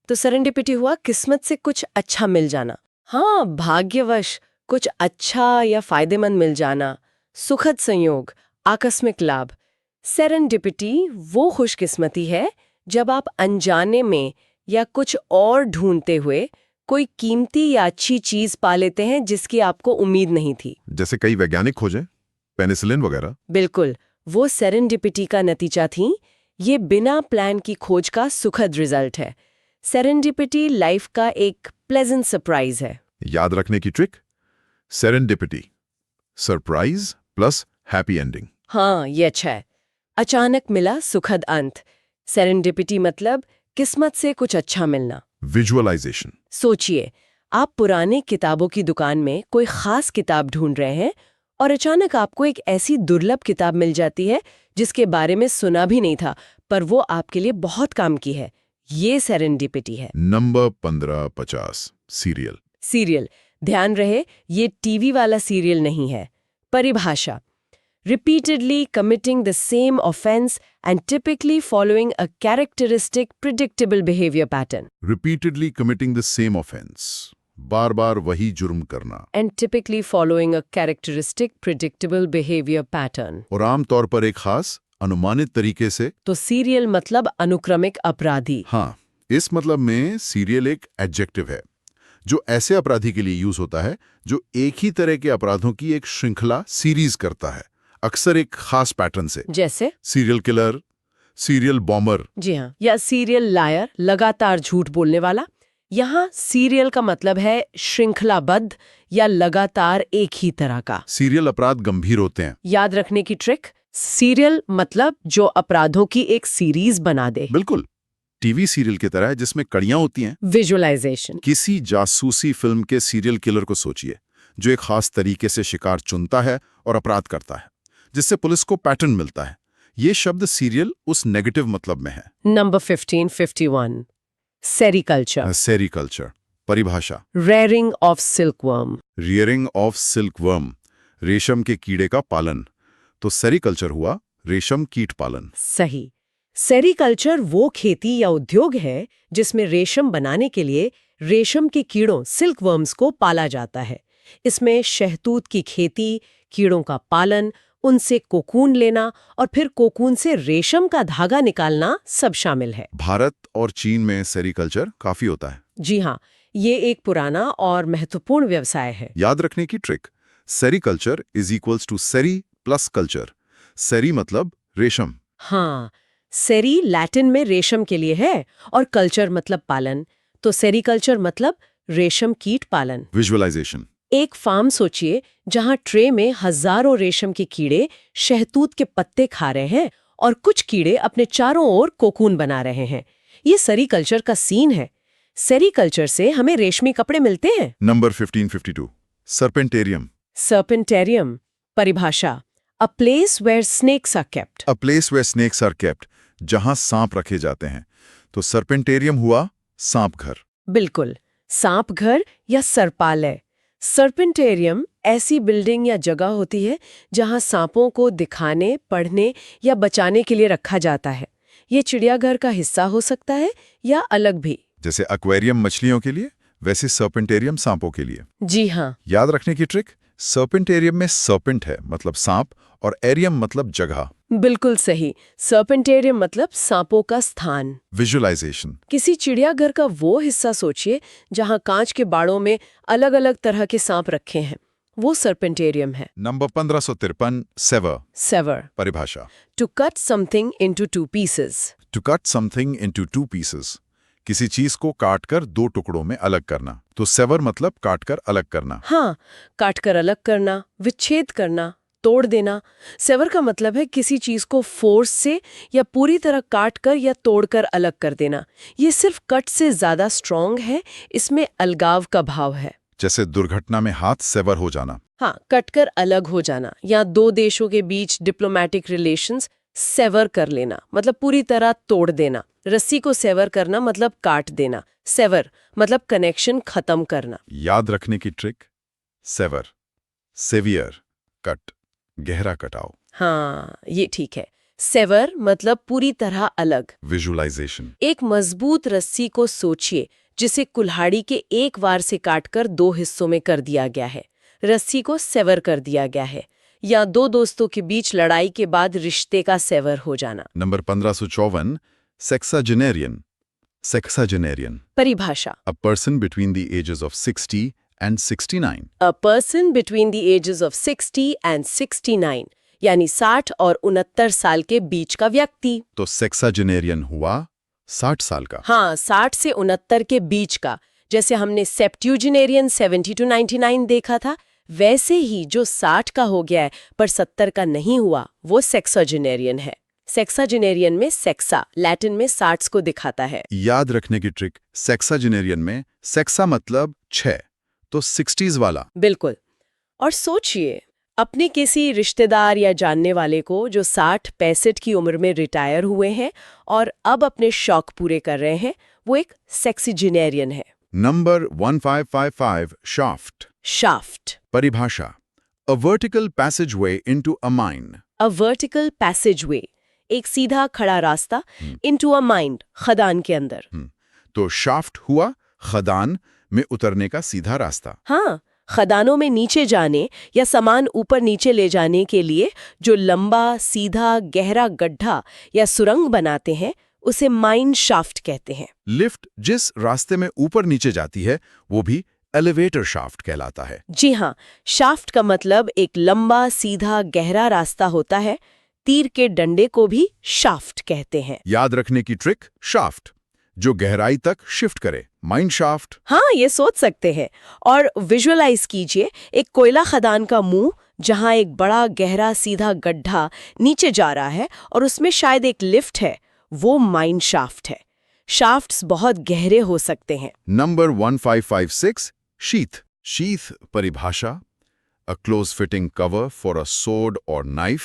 तो सेरेंडिपिटी हुआ किस्मत से कुछ अच्छा मिल जाना। हाँ, भाग्यवश कुछ अच्छा या फायदेमंद मिल जाना, सुखद संयोग, आकस्मिक लाभ। सेरेंडिपिटी वो खुशकिस्मती है जब आप अनजाने में या कुछ और ढूंढते हुए कोई कीमती या अच्छी चीज पा लेते हैं जिसकी आपको उम्मीद नहीं थी। जैसे कई वैज्ञानिक खोजें, पेनिसिलिन वगैरह। बिल्कुल, वो सेरेंडिपिटी का नतीजा थी। ये बिना प्लान की खोज का सुखद रिजल्ट है। सेरेंडिपिटी लाइफ का एक प्लेजेंट सरप्राइज है। याद रखने की trick, serendipity surprise plus happy ending. हाँ, ये अच्छा है। अचानक मिला सुखद अंत। सेरेंडिपिटी मतलब किस्मत से कुछ अच्छा मिलना। विजुअलाइजेशन, सोचिए, आप पुराने किताबों की दुकान में कोई खास किताब ढूंढ रहे हैं और अचानक आपको एक ऐसी दुर्लभ किताब मिल जाती है जिसके बारे में सुना भी नहीं था, पर वो आपके लिए बहुत काम की है। ये सेरेंडिपिटी है। Number 1550, serial. सीरियल, ध्यान रहे, ये टीवी वाला सीरियल नहीं है। परिभाषा, repeatedly committing the same offense and typically following a characteristic predictable behavior pattern repeatedly committing the same offence, बार बार वही जुर्म करना, and typically following a characteristic predictable behavior pattern। और आमतौर पर एक खास अनुमानित तरीके से। तो सीरियल मतलब अनुक्रमिक अपराधी। हाँ, इस मतलब में सीरियल एक एडजेक्टिव है जो ऐसे अपराधी के लिए यूज होता है जो एक ही तरह के अपराधों की एक श्रृंखला सीरीज करता है, अक्सर एक खास पैटर्न से। जैसे सीरियल किलर, सीरियल बॉम्बर। जी हाँ, या सीरियल लायर, लगातार झूठ बोलने वाला। यहाँ सीरियल का मतलब है श्रृंखलाबद्ध या लगातार एक ही तरह का। सीरियल अपराध गंभीर होते हैं। याद रखने की ट्रिक, सीरियल मतलब जो अपराधों की एक सीरीज बना दे। बिल्कुल, टीवी सीरियल की तरह है जिसमें कड़ियां होती हैं। विजुअलाइजेशन, किसी जासूसी फिल्म के सीरियल किलर को सोचिए जो एक खास तरीके से शिकार चुनता है और अपराध करता है, जिससे पुलिस को पैटर्न मिलता है। ये शब्द सीरियल उस नेगेटिव मतलब में है। Number 1551, sericulture. सेरिकल्चर परिभाषा, rearing of silkworm. Rearing of silkworm, रेशम के कीड़े का पालन। तो सेरिकल्चर हुआ रेशम कीट पालन। सही। सेरिकल्चर वो खेती या उद्योग है जिसमें रेशम बनाने के लिए रेशम के कीड़ों सिल्कवर्म्स को पाला जाता है। इसमें शहतूत की खेती, कीड़ों का पालन, उनसे कोकून लेना और फिर कोकून से रेशम का धागा निकालना सब शामिल है। भारत और चीन में सेरिकल्चर काफी होता है। जी हाँ, ये एक पुराना और महत्वपूर्ण व्यवसाय है। याद रखने की ट्रिक, sericulture is equals to seri plus culture. Seri मतलब रेशम। हाँ, सेरी लैटिन में रेशम के लिए है और कल्चर मतलब पालन, तो सेरीकल्चर मतलब रेशम कीट पालन। विजुअलाइजेशन। एक फार्म सोचिए जहां ट्रे में हजारों रेशम के कीड़े शहतूत के पत्ते खा रहे हैं और कुछ कीड़े अपने चारों ओर कोकून बना रहे हैं। ये सेरीकल्चर का सीन है। सेरीकल्चर से हमें रेशमी कपड़े मिलते हैं। Number 1552 serpentarium. सर्पेंटेरियम परिभाषा a place where snakes are kept. A place where snakes are kept, जहां सांप रखे जाते हैं। तो सर्पेंटेरियम हुआ सांप घर। बिल्कुल, सांप घर या सर्पालय। सर्पेंटेरियम ऐसी बिल्डिंग या जगह होती है जहां सांपों को दिखाने, पढ़ने या बचाने के लिए रखा जाता है। ये चिड़ियाघर का हिस्सा हो सकता है या अलग भी। जैसे एक्वेरियम मछलियों के लिए, वैसे सर्पेंटेरियम सांपों के लिए। जी हाँ। याद रखने की ट्रिक, सर्पेंटेरियम में सर्पेंट है मतलब सांप और एरियम मतलब जगह। बिल्कुल सही। सर्पेंटेरियम मतलब सांपों का स्थान। विजुअलाइजेशन। किसी चिड़ियाघर का वो हिस्सा सोचिए जहां कांच के बाड़ों में अलग अलग तरह के सांप रखे हैं, वो सर्पेंटेरियम है। Number 1553 sever. सेवर परिभाषा to cut something into two pieces. To cut something into two pieces, किसी चीज को काटकर दो टुकड़ों में अलग करना। तो सेवर मतलब काटकर अलग करना। हाँ, काटकर अलग करना, विच्छेद करना, तोड़ देना। सेवर का मतलब है किसी चीज को फोर्स से या पूरी तरह काटकर या तोड़कर अलग कर देना। ये सिर्फ कट से ज्यादा स्ट्रॉन्ग है, इसमें अलगाव का भाव है। जैसे दुर्घटना में हाथ सेवर हो जाना। हाँ, कटकर अलग हो जाना, या दो देशों के बीच डिप्लोमेटिक रिलेशंस सेवर कर लेना मतलब पूरी तरह तोड़ देना। रस्सी को सेवर करना मतलब काट देना। सेवर मतलब कनेक्शन खत्म करना। याद रखने की ट्रिक, सेवर, सेवियर, कट, गहरा कटाव। हाँ, ये ठीक है। सेवर मतलब पूरी तरह अलग। विजुअलाइजेशन। एक मजबूत रस्सी को सोचिए जिसे कुल्हाड़ी के एक वार से काटकर दो हिस्सों में कर दिया गया है। रस्सी को सेवर कर दिया गया है। या दो दोस्तों के बीच लड़ाई के बाद रिश्ते का सेवर हो जाना। Number 1554 sexagenarian. सेक्साजेनेरियन परिभाषा a person between the ages of 60 and 69। A person between the ages of 60 and 69, यानी 60 और 69 साल के बीच का व्यक्ति। तो सेक्साजेनेरियन हुआ 60 साल का। हाँ, 60 से 69 के बीच का। जैसे हमने सेप्ट्यूजिनेरियन 70 to 99 देखा था, वैसे ही जो 60 का हो गया है पर 70 का नहीं हुआ, वो सेक्साजेनेरियन है। सेक्साजेनेरियन में सेक्सा लैटिन में 60 को दिखाता है। याद रखने की ट्रिक, सेक्साजेनेरियन में सेक्सा मतलब 6, तो 60s वाला। बिल्कुल। और सोचिए अपने किसी रिश्तेदार या जानने वाले को जो 60-65 की उम्र में रिटायर हुए हैं और अब अपने शौक पूरे कर रहे हैं, वो एक सेक्सीजेनेरियन है। Number 1555 shaft. शाफ्ट परिभाषा a vertical passageway into a mine. A vertical passageway एक सीधा खड़ा रास्ता, इनटू अ माइन खदान के अंदर। तो शाफ्ट हुआ खदान में उतरने का सीधा रास्ता। हाँ, खदानों में नीचे जाने या सामान ऊपर नीचे ले जाने के लिए जो लंबा सीधा गहरा गड्ढा या सुरंग बनाते हैं, उसे माइन शाफ्ट कहते हैं। लिफ्ट जिस रास्ते में ऊपर नीचे जाती है वो भी एलिवेटर शाफ्ट कहलाता है। जी हाँ, शाफ्ट का मतलब एक लंबा सीधा गहरा रास्ता होता है। तीर के डंडे को भी शाफ्ट कहते हैं। याद रखने की ट्रिक, शाफ्ट जो गहराई तक शिफ्ट करे, माइन शाफ्ट। हाँ, ये सोच सकते हैं। और विजुअलाइज कीजिए एक कोयला खदान का मुंह जहां एक बड़ा गहरा सीधा गड्ढा नीचे जा रहा है और उसमें शायद एक लिफ्ट है, वो माइन शाफ्ट है। शाफ्ट्स बहुत गहरे हो सकते हैं। Number 1556 sheath. शीथ परिभाषा a close fitting cover for a sword or knife.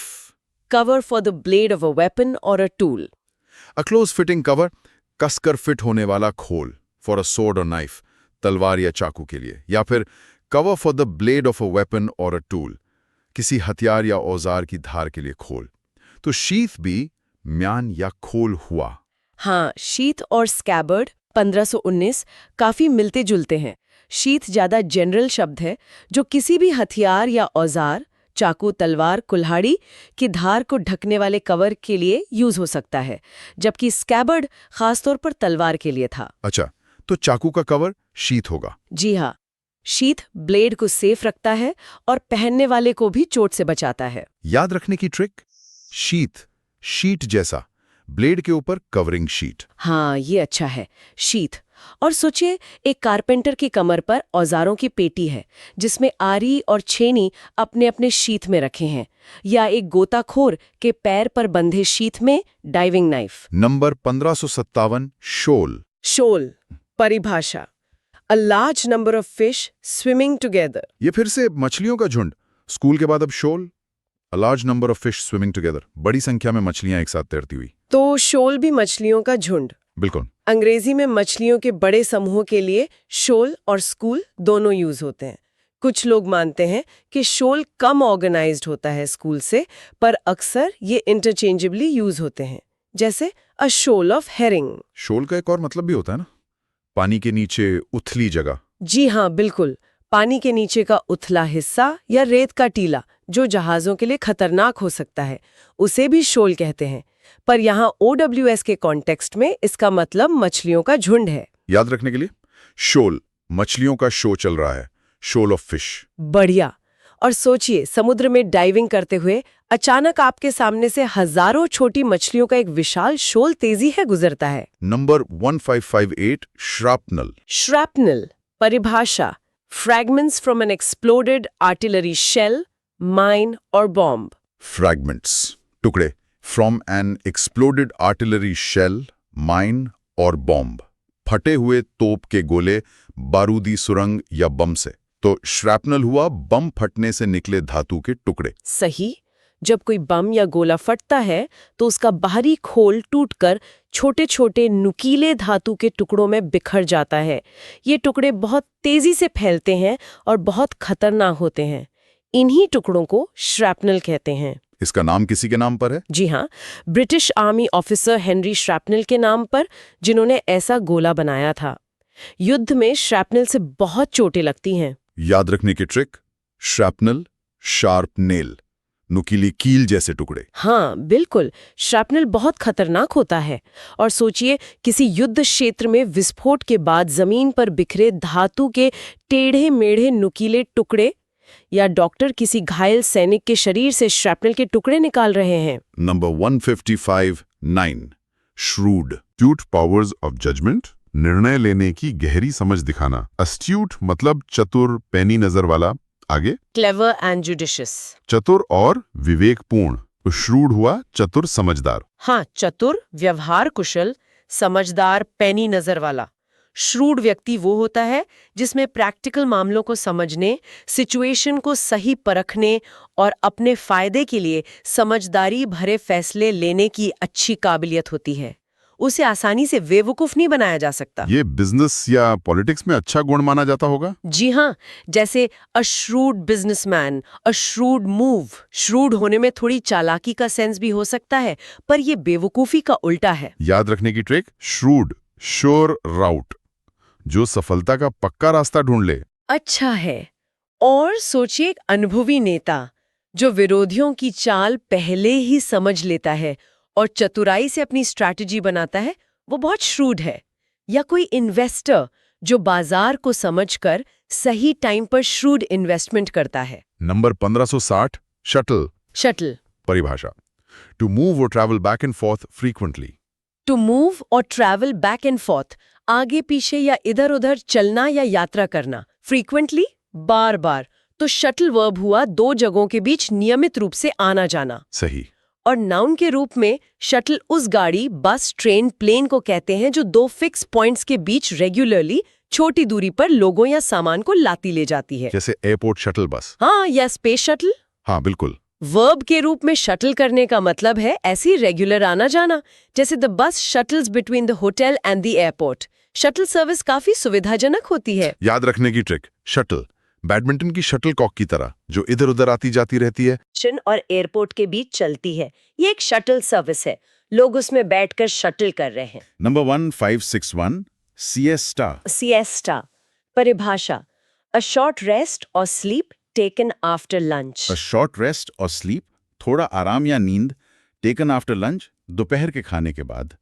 Cover for the blade of a weapon or a tool. A close fitting cover कसकर फिट होने वाला खोल, for a sword or knife तलवार या चाकू के लिए। या फिर cover for the blade of a weapon or a tool किसी हथियार या औजार की धार के लिए खोल। तो शीथ भी म्यान या खोल हुआ। हाँ, शीथ और स्कैबर्ड 1519 काफी मिलते जुलते हैं। शीथ ज्यादा जनरल शब्द है जो किसी भी हथियार या औजार, चाकू, तलवार, कुल्हाड़ी की धार को ढकने वाले कवर के लिए यूज हो सकता है, जबकि स्कैबर्ड खासतौर पर तलवार के लिए था। अच्छा, तो चाकू का कवर शीथ होगा। जी हाँ, शीथ ब्लेड को सेफ रखता है और पहनने वाले को भी चोट से बचाता है। याद रखने की ट्रिक, शीथ शीट जैसा ब्लेड के ऊपर कवरिंग शीट। हाँ, ये अच्छा है, शीथ। और सोचिए, एक कारपेंटर की कमर पर औजारों की पेटी है जिसमें आरी और छेनी अपने अपने शीथ में रखे हैं, या एक गोताखोर के पैर पर बंधे शीथ में डाइविंग नाइफ। नंबर 1557 शोल। शोल परिभाषा, अ large number of fish swimming together. ये फिर से मछलियों का झुंड। स्कूल के बाद अब shoal, a large number of fish swimming together, बड़ी संख्या में मछलियां एक साथ तैरती हुई। तो शोल भी मछलियों का झुंड। बिल्कुल। अंग्रेजी में मछलियों के बड़े समूह के लिए शोल और स्कूल दोनों यूज होते हैं। कुछ लोग मानते हैं कि शोल कम ऑर्गेनाइज्ड होता है स्कूल से, पर अक्सर ये इंटरचेंजेबली यूज होते हैं, जैसे अ शोल ऑफ हेरिंग। शोल का एक और मतलब भी होता है ना, पानी के नीचे उथली जगह। जी हाँ, बिल्कुल। पानी के नीचे का उथला हिस्सा या रेत का टीला जो जहाजों के लिए खतरनाक हो सकता है, उसे भी शोल कहते हैं। पर यहाँ OWS के कॉन्टेक्स्ट में इसका मतलब मछलियों का झुंड है। याद रखने के लिए, शोल मछलियों का शो चल रहा है, शोल ऑफ फिश। बढ़िया। और सोचिए, समुद्र में डाइविंग करते हुए अचानक आपके सामने से हजारों छोटी मछलियों का एक विशाल शोल तेजी है गुजरता है। Number 1558 shrapnel. श्रैपनल परिभाषा, fragments from an exploded artillery shell, mine or bomb. Fragments, टुकड़े, from an exploded artillery shell, mine or bomb. फटे हुए तोप के गोले, बारूदी सुरंग या बम से। तो श्रैपनल हुआ बम फटने से निकले धातु के टुकड़े। सही। जब कोई बम या गोला फटता है तो उसका बाहरी खोल टूटकर छोटे छोटे नुकीले धातु के टुकड़ों में बिखर जाता है। ये टुकड़े बहुत तेजी से फैलते हैं और बहुत खतरनाक होते हैं। इन्हीं टुकड़ों को श्रैपनल कहते हैं। इसका नाम किसी के नाम पर है? जी हाँ, ब्रिटिश आर्मी ऑफिसर हेनरी श्रैपनल के नाम पर, जिन्होंने ऐसा गोला बनाया था। युद्ध में श्रैपनल से बहुत चोटें लगती हैं। याद रखने की ट्रिक, श्रैपनल, शार्प नेल, नुकीली कील जैसे टुकड़े। हाँ बिल्कुल, श्रैपनल बहुत खतरनाक होता है। और सोचिए, किसी युद्ध क्षेत्र में विस्फोट के बाद जमीन पर बिखरे धातु के टेढ़े मेढ़े नुकीले टुकड़े, या डॉक्टर किसी घायल सैनिक के शरीर से श्रैपनल के टुकड़े निकाल रहे हैं। Number 1559 shrewd. Astute powers of judgment, निर्णय लेने की गहरी समझ दिखाना। Astute मतलब चतुर, पैनी नजर वाला। आगे, क्लेवर एंड जुडिशियस। चतुर और विवेकपूर्ण। तो shrewd हुआ चतुर, समझदार। हाँ, चतुर, व्यवहार कुशल, समझदार, पैनी नजर वाला। श्रूड व्यक्ति वो होता है जिसमें प्रैक्टिकल मामलों को समझने, सिचुएशन को सही परखने और अपने फायदे के लिए समझदारी भरे फैसले लेने की अच्छी काबिलियत होती है। उसे आसानी से बेवकूफ नहीं बनाया जा सकता। ये बिजनेस या पॉलिटिक्स में अच्छा गुण माना जाता होगा। जी हाँ, जैसे अ श्रूड बिजनेसमैन, अ श्रूड मूव। श्रूड होने में थोड़ी चालाकी का सेंस भी हो सकता है, पर ये बेवकूफी का उल्टा है। याद रखने की ट्रिक, shrewd, श्योर राउट, जो सफलता का पक्का रास्ता ढूंढ ले। अच्छा है। और सोचिए, एक अनुभवी नेता जो विरोधियों की चाल पहले ही समझ लेता है और चतुराई से अपनी स्ट्रैटेजी बनाता है, वो बहुत श्रूड है। या कोई इन्वेस्टर जो बाजार को समझकर सही टाइम पर श्रूड इन्वेस्टमेंट करता है। Number 1560 shuttle. शटल परिभाषा, to move or travel back and forth frequently. To move or travel back and forth, आगे पीछे या इधर उधर चलना या यात्रा करना। फ्रीक्वेंटली, बार बार। तो शटल वर्ब हुआ दो जगहों के बीच नियमित रूप से आना जाना। सही। और नाउन के रूप में शटल उस गाड़ी, बस, ट्रेन, प्लेन को कहते हैं जो दो फिक्स पॉइंट्स के बीच रेगुलरली छोटी दूरी पर लोगों या सामान को लाती ले जाती है। जैसे एयरपोर्ट शटल बस। हाँ, या स्पेस शटल। हाँ बिल्कुल। वर्ब के रूप में शटल करने का मतलब है ऐसी रेगुलर आना जाना, जैसे the bus shuttles between the hotel and the airport. Shuttle service काफी सुविधाजनक होती है। याद रखने की ट्रिक, शटल बैडमिंटन की शटल कॉक की तरह जो इधर उधर आती जाती रहती है, स्टेशन और एयरपोर्ट के बीच चलती है। ये एक शटल सर्विस है, लोग उसमें बैठकर शटल कर रहे हैं। Number 1561 siesta. सिएस्टा परिभाषा, अ शॉर्ट रेस्ट और sleep taken after lunch. A short rest और स्लीप, थोड़ा आराम या नींद, टेकन आफ्टर लंच, दोपहर के खाने के बाद।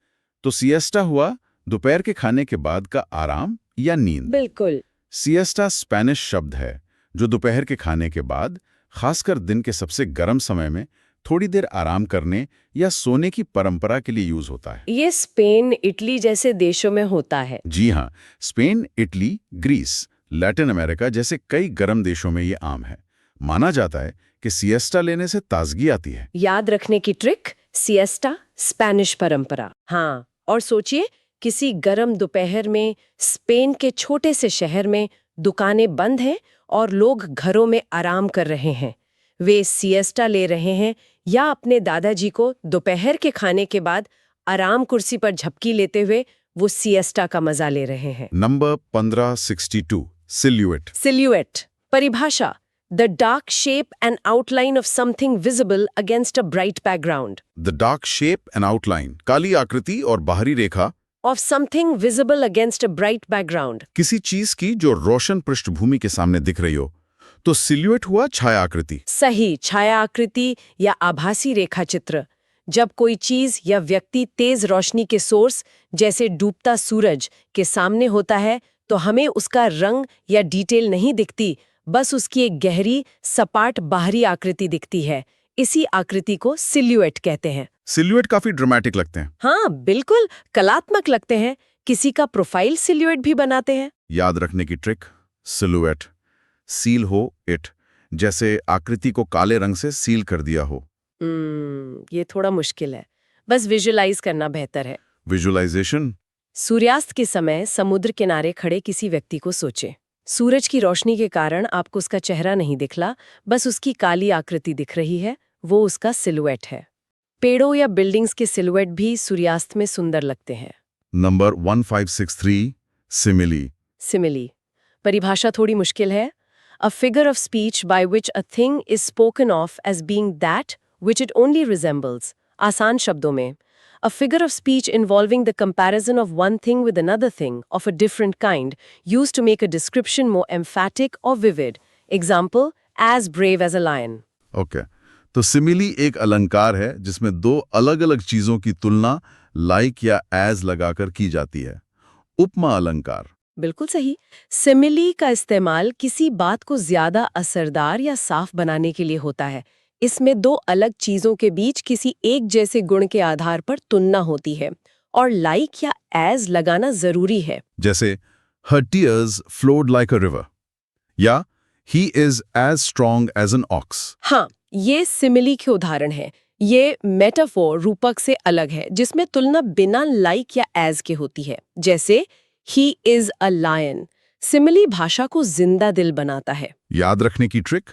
तो सिएस्टा हुआ दोपहर के खाने के बाद का आराम या नींद। बिल्कुल। सिएस्टा स्पेनिश शब्द है जो दोपहर के खाने के बाद, खासकर दिन के सबसे गर्म समय में, थोड़ी देर आराम करने या सोने की परंपरा के लिए यूज होता है। ये स्पेन, इटली जैसे देशों में होता है। जी हाँ, Spain, Italy, Greece, Latin America जैसे कई गर्म देशों में ये आम है। माना जाता है कि सिएस्टा लेने से ताजगी आती है। याद रखने की ट्रिक, सिएस्टा, स्पेनिश परंपरा। हाँ, और सोचिए किसी गर्म दोपहर में स्पेन के छोटे से शहर में दुकानें बंद हैं और लोग घरों में आराम कर रहे हैं। वे सिएस्टा ले रहे हैं या अपने दादाजी को दोपहर के खाने के बाद आराम कुर्सी पर झपकी लेते हुए वो सिएस्टा का मजा ले रहे हैं। Number 1562, silhouette. सिल्यूएट, परिभाषा, the dark shape and outline of something visible against a bright background. The dark shape and outline, काली आकृति और बाहरी रेखा of something visible against a bright background. किसी चीज की जो रोशन पृष्ठभूमि के सामने दिख रही हो। तो सिल्यूएट हुआ छाया आकृति। सही, छाया आकृति या आभासी रेखा चित्र। जब कोई चीज या व्यक्ति तेज रोशनी के सोर्स जैसे डूबता सूरज के सामने होता है तो हमें उसका रंग या डिटेल नहीं दिखती, बस उसकी एक गहरी सपाट बाहरी आकृति दिखती है। इसी आकृति को सिल्यूएट कहते हैं। सिल्यूएट काफी ड्रामेटिक लगते हैं। हाँ, बिल्कुल कलात्मक लगते हैं। किसी का प्रोफाइल सिल्यूएट भी बनाते हैं। याद रखने की ट्रिक, सिल्यूएट, सील हो इट, जैसे आकृति को काले रंग से सील कर दिया हो। ये थोड़ा मुश्किल है, बस विजुअलाइज करना बेहतर है। विजुअलाइजेशन। सूर्यास्त के समय समुद्र किनारे खड़े किसी व्यक्ति को सोचें। सूरज की रोशनी के कारण आपको उसका चेहरा नहीं दिखला, बस उसकी काली आकृति दिख रही है, वो उसका सिलुएट है। पेड़ों या बिल्डिंग्स के सिलुएट भी सूर्यास्त में सुंदर लगते हैं। Number 1563, simile. सिमिली, परिभाषा थोड़ी मुश्किल है। A figure of speech by which a thing is spoken of as being that which it only resembles. आसान शब्दों में, a figure of speech involving the comparison of one thing with another thing of a different kind, used to make a description more emphatic or vivid. Example, as brave as a lion. Okay, तो simile एक अलंकार है जिसमें दो अलग-अलग चीजों की तुलना लाइक या एज लगाकर की जाती है। उपमा अलंकार। बिल्कुल सही। सिमिली का इस्तेमाल किसी बात को ज्यादा असरदार या साफ बनाने के लिए होता है। इसमें दो अलग चीजों के बीच किसी एक जैसे गुण के आधार पर तुलना होती है और लाइक या एज लगाना जरूरी है। जैसे her tears flowed like a river या he is as strong as an ox। हाँ, ये सिमिली के उदाहरण है। ये मेटाफोर रूपक से अलग है जिसमें तुलना बिना लाइक या एज के होती है। जैसे He is a lion। Simile भाषा को जिंदा दिल बनाता है। याद रखने की ट्रिक,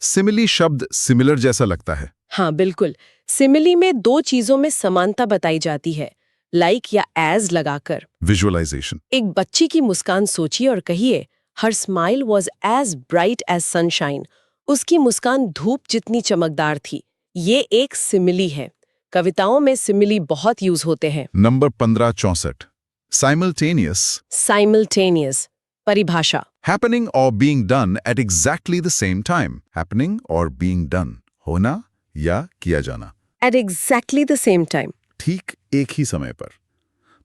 सिमिली शब्द सिमिलर जैसा लगता है। हाँ बिल्कुल, सिमिली में दो चीजों में समानता बताई जाती है, लाइक या एज लगाकर। विजुअलाइजेशन। एक बच्ची की मुस्कान सोचिए और कहिए, Her smile was as bright as sunshine। उसकी मुस्कान धूप जितनी चमकदार थी। ये एक सिमिली है। कविताओं में सिमिली बहुत यूज होते हैं। Number 1564, simultaneous। Simultaneous, परिभाषा, happening or being done at exactly the same time। happening or being done, होना या किया जाना। at exactly the same time। ठीक एक ही समय पर।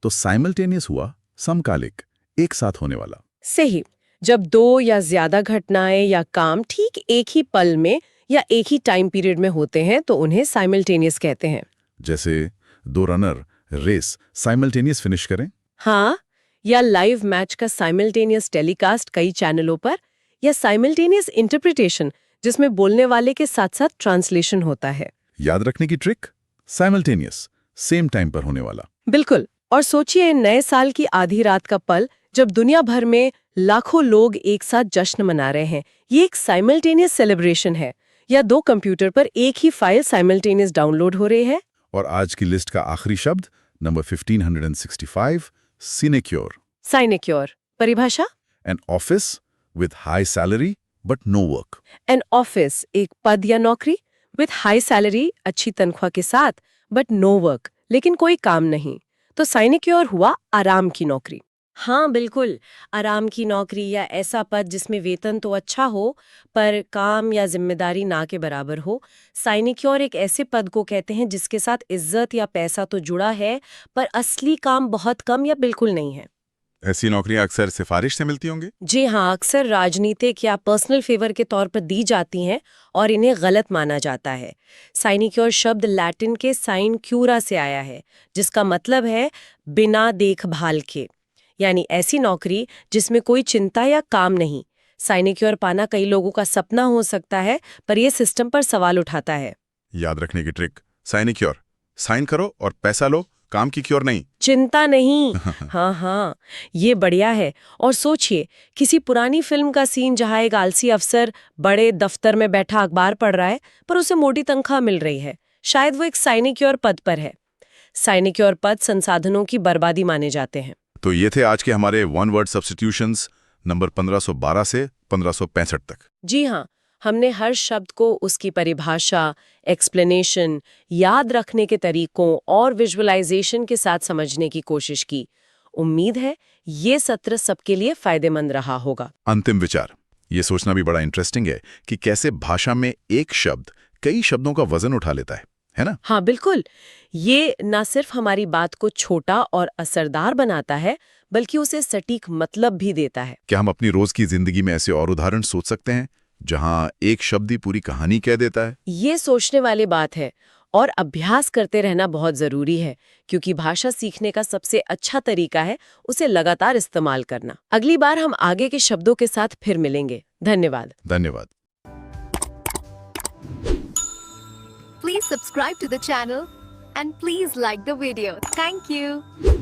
तो simultaneous हुआ समकालिक, एक साथ होने वाला। सही, जब दो या ज्यादा घटनाएं या काम ठीक एक ही पल में या एक ही टाइम पीरियड में होते हैं तो उन्हें साइमल्टेनियस कहते हैं। जैसे दो रनर रेस साइमल्टेनियस फिनिश करें। हाँ, या लाइव मैच का साइमल्टेनियस टेलीकास्ट कई चैनलों पर, या साइमल्टेनियस इंटरप्रिटेशन जिसमें बोलने वाले के साथ साथ ट्रांसलेशन होता है। याद रखने की ट्रिक, साइमल्टेनियस, सेम टाइम पर होने वाला। बिल्कुल, और सोचिए नए साल की आधी रात का पल जब दुनिया भर में लाखों लोग एक साथ जश्न मना रहे हैं। ये एक साइमल्टेनियस सेलिब्रेशन है। या दो कंप्यूटर पर एक ही फाइल साइमल्टेनियस डाउनलोड हो रही है। और आज की लिस्ट का आखिरी शब्द, नंबर 1565, सिनेक्योर। साइनेक्योर, परिभाषा, an office with high salary but no work. An office, एक पद या नौकरी, विथ हाई सैलरी, अच्छी तनख्वाह के साथ, बट नो वर्क, लेकिन कोई काम नहीं। तो साइनेक्योर हुआ आराम की नौकरी। हाँ बिल्कुल, आराम की नौकरी या ऐसा पद जिसमें वेतन तो अच्छा हो पर काम या जिम्मेदारी ना के बराबर हो। साइनेक्योर एक ऐसे पद को कहते हैं जिसके साथ इज्जत या पैसा तो जुड़ा है पर असली काम बहुत कम या बिल्कुल नहीं है। ऐसी नौकरियां अक्सर सिफारिश से मिलती होंगी? जी हाँ, अक्सर राजनीतिक या पर्सनल फेवर के तौर पर दी जाती हैं और इन्हें गलत माना जाता है। साइनिक्योर शब्द लैटिन के साइन क्यूरा से आया है, जिसका मतलब है बिना देखभाल के, यानी ऐसी नौकरी जिसमें कोई चिंता या काम नहीं। साइनिक्योर पाना कई लोगों का सपना हो सकता है, पर यह सिस्टम पर सवाल उठाता है। याद रखने की ट्रिक, साइनिक्योर, साइन करो और पैसा लो, काम की क्योर नहीं। चिंता नहीं। हाँ, ये बढ़िया है। और सोचिए, किसी पुरानी फिल्म का सीन जहाँ एक आलसी अफसर बड़े दफ्तर में बैठा अखबार पढ़ रहा है, पर उसे मोटी तनख्वाह मिल रही है। शायद वो एक साइनिक्योर पद पर है। साइनिक्योर पद संसाधनों की बर्बादी माने जाते हैं। तो ये थे आज के हमारे वन वर्ड सब्स्टिट्यूशंस नंबर 1512 से 1565 तक। जी हाँ, हमने हर शब्द को उसकी परिभाषा, एक्सप्लेनेशन, याद रखने के तरीकों और विजुअलाइजेशन के साथ समझने की कोशिश की। उम्मीद है ये सत्र सबके लिए फायदेमंद रहा होगा। अंतिम विचार, ये सोचना भी बड़ा इंटरेस्टिंग है कि कैसे भाषा में एक शब्द कई शब्दों का वजन उठा लेता है ना? हाँ बिल्कुल, ये ना सिर्फ हमारी बात को छोटा और असरदार बनाता है, बल्कि उसे सटीक मतलब भी देता है। क्या हम अपनी रोज की जिंदगी में ऐसे और उदाहरण सोच सकते हैं जहां एक शब्द ही पूरी कहानी कह देता है? ये सोचने वाली बात है और अभ्यास करते रहना बहुत जरूरी है, क्योंकि भाषा सीखने का सबसे अच्छा तरीका है उसे लगातार इस्तेमाल करना। अगली बार हम आगे के शब्दों के साथ फिर मिलेंगे। धन्यवाद। धन्यवाद। Please subscribe to the channel and please like the video. Thank you.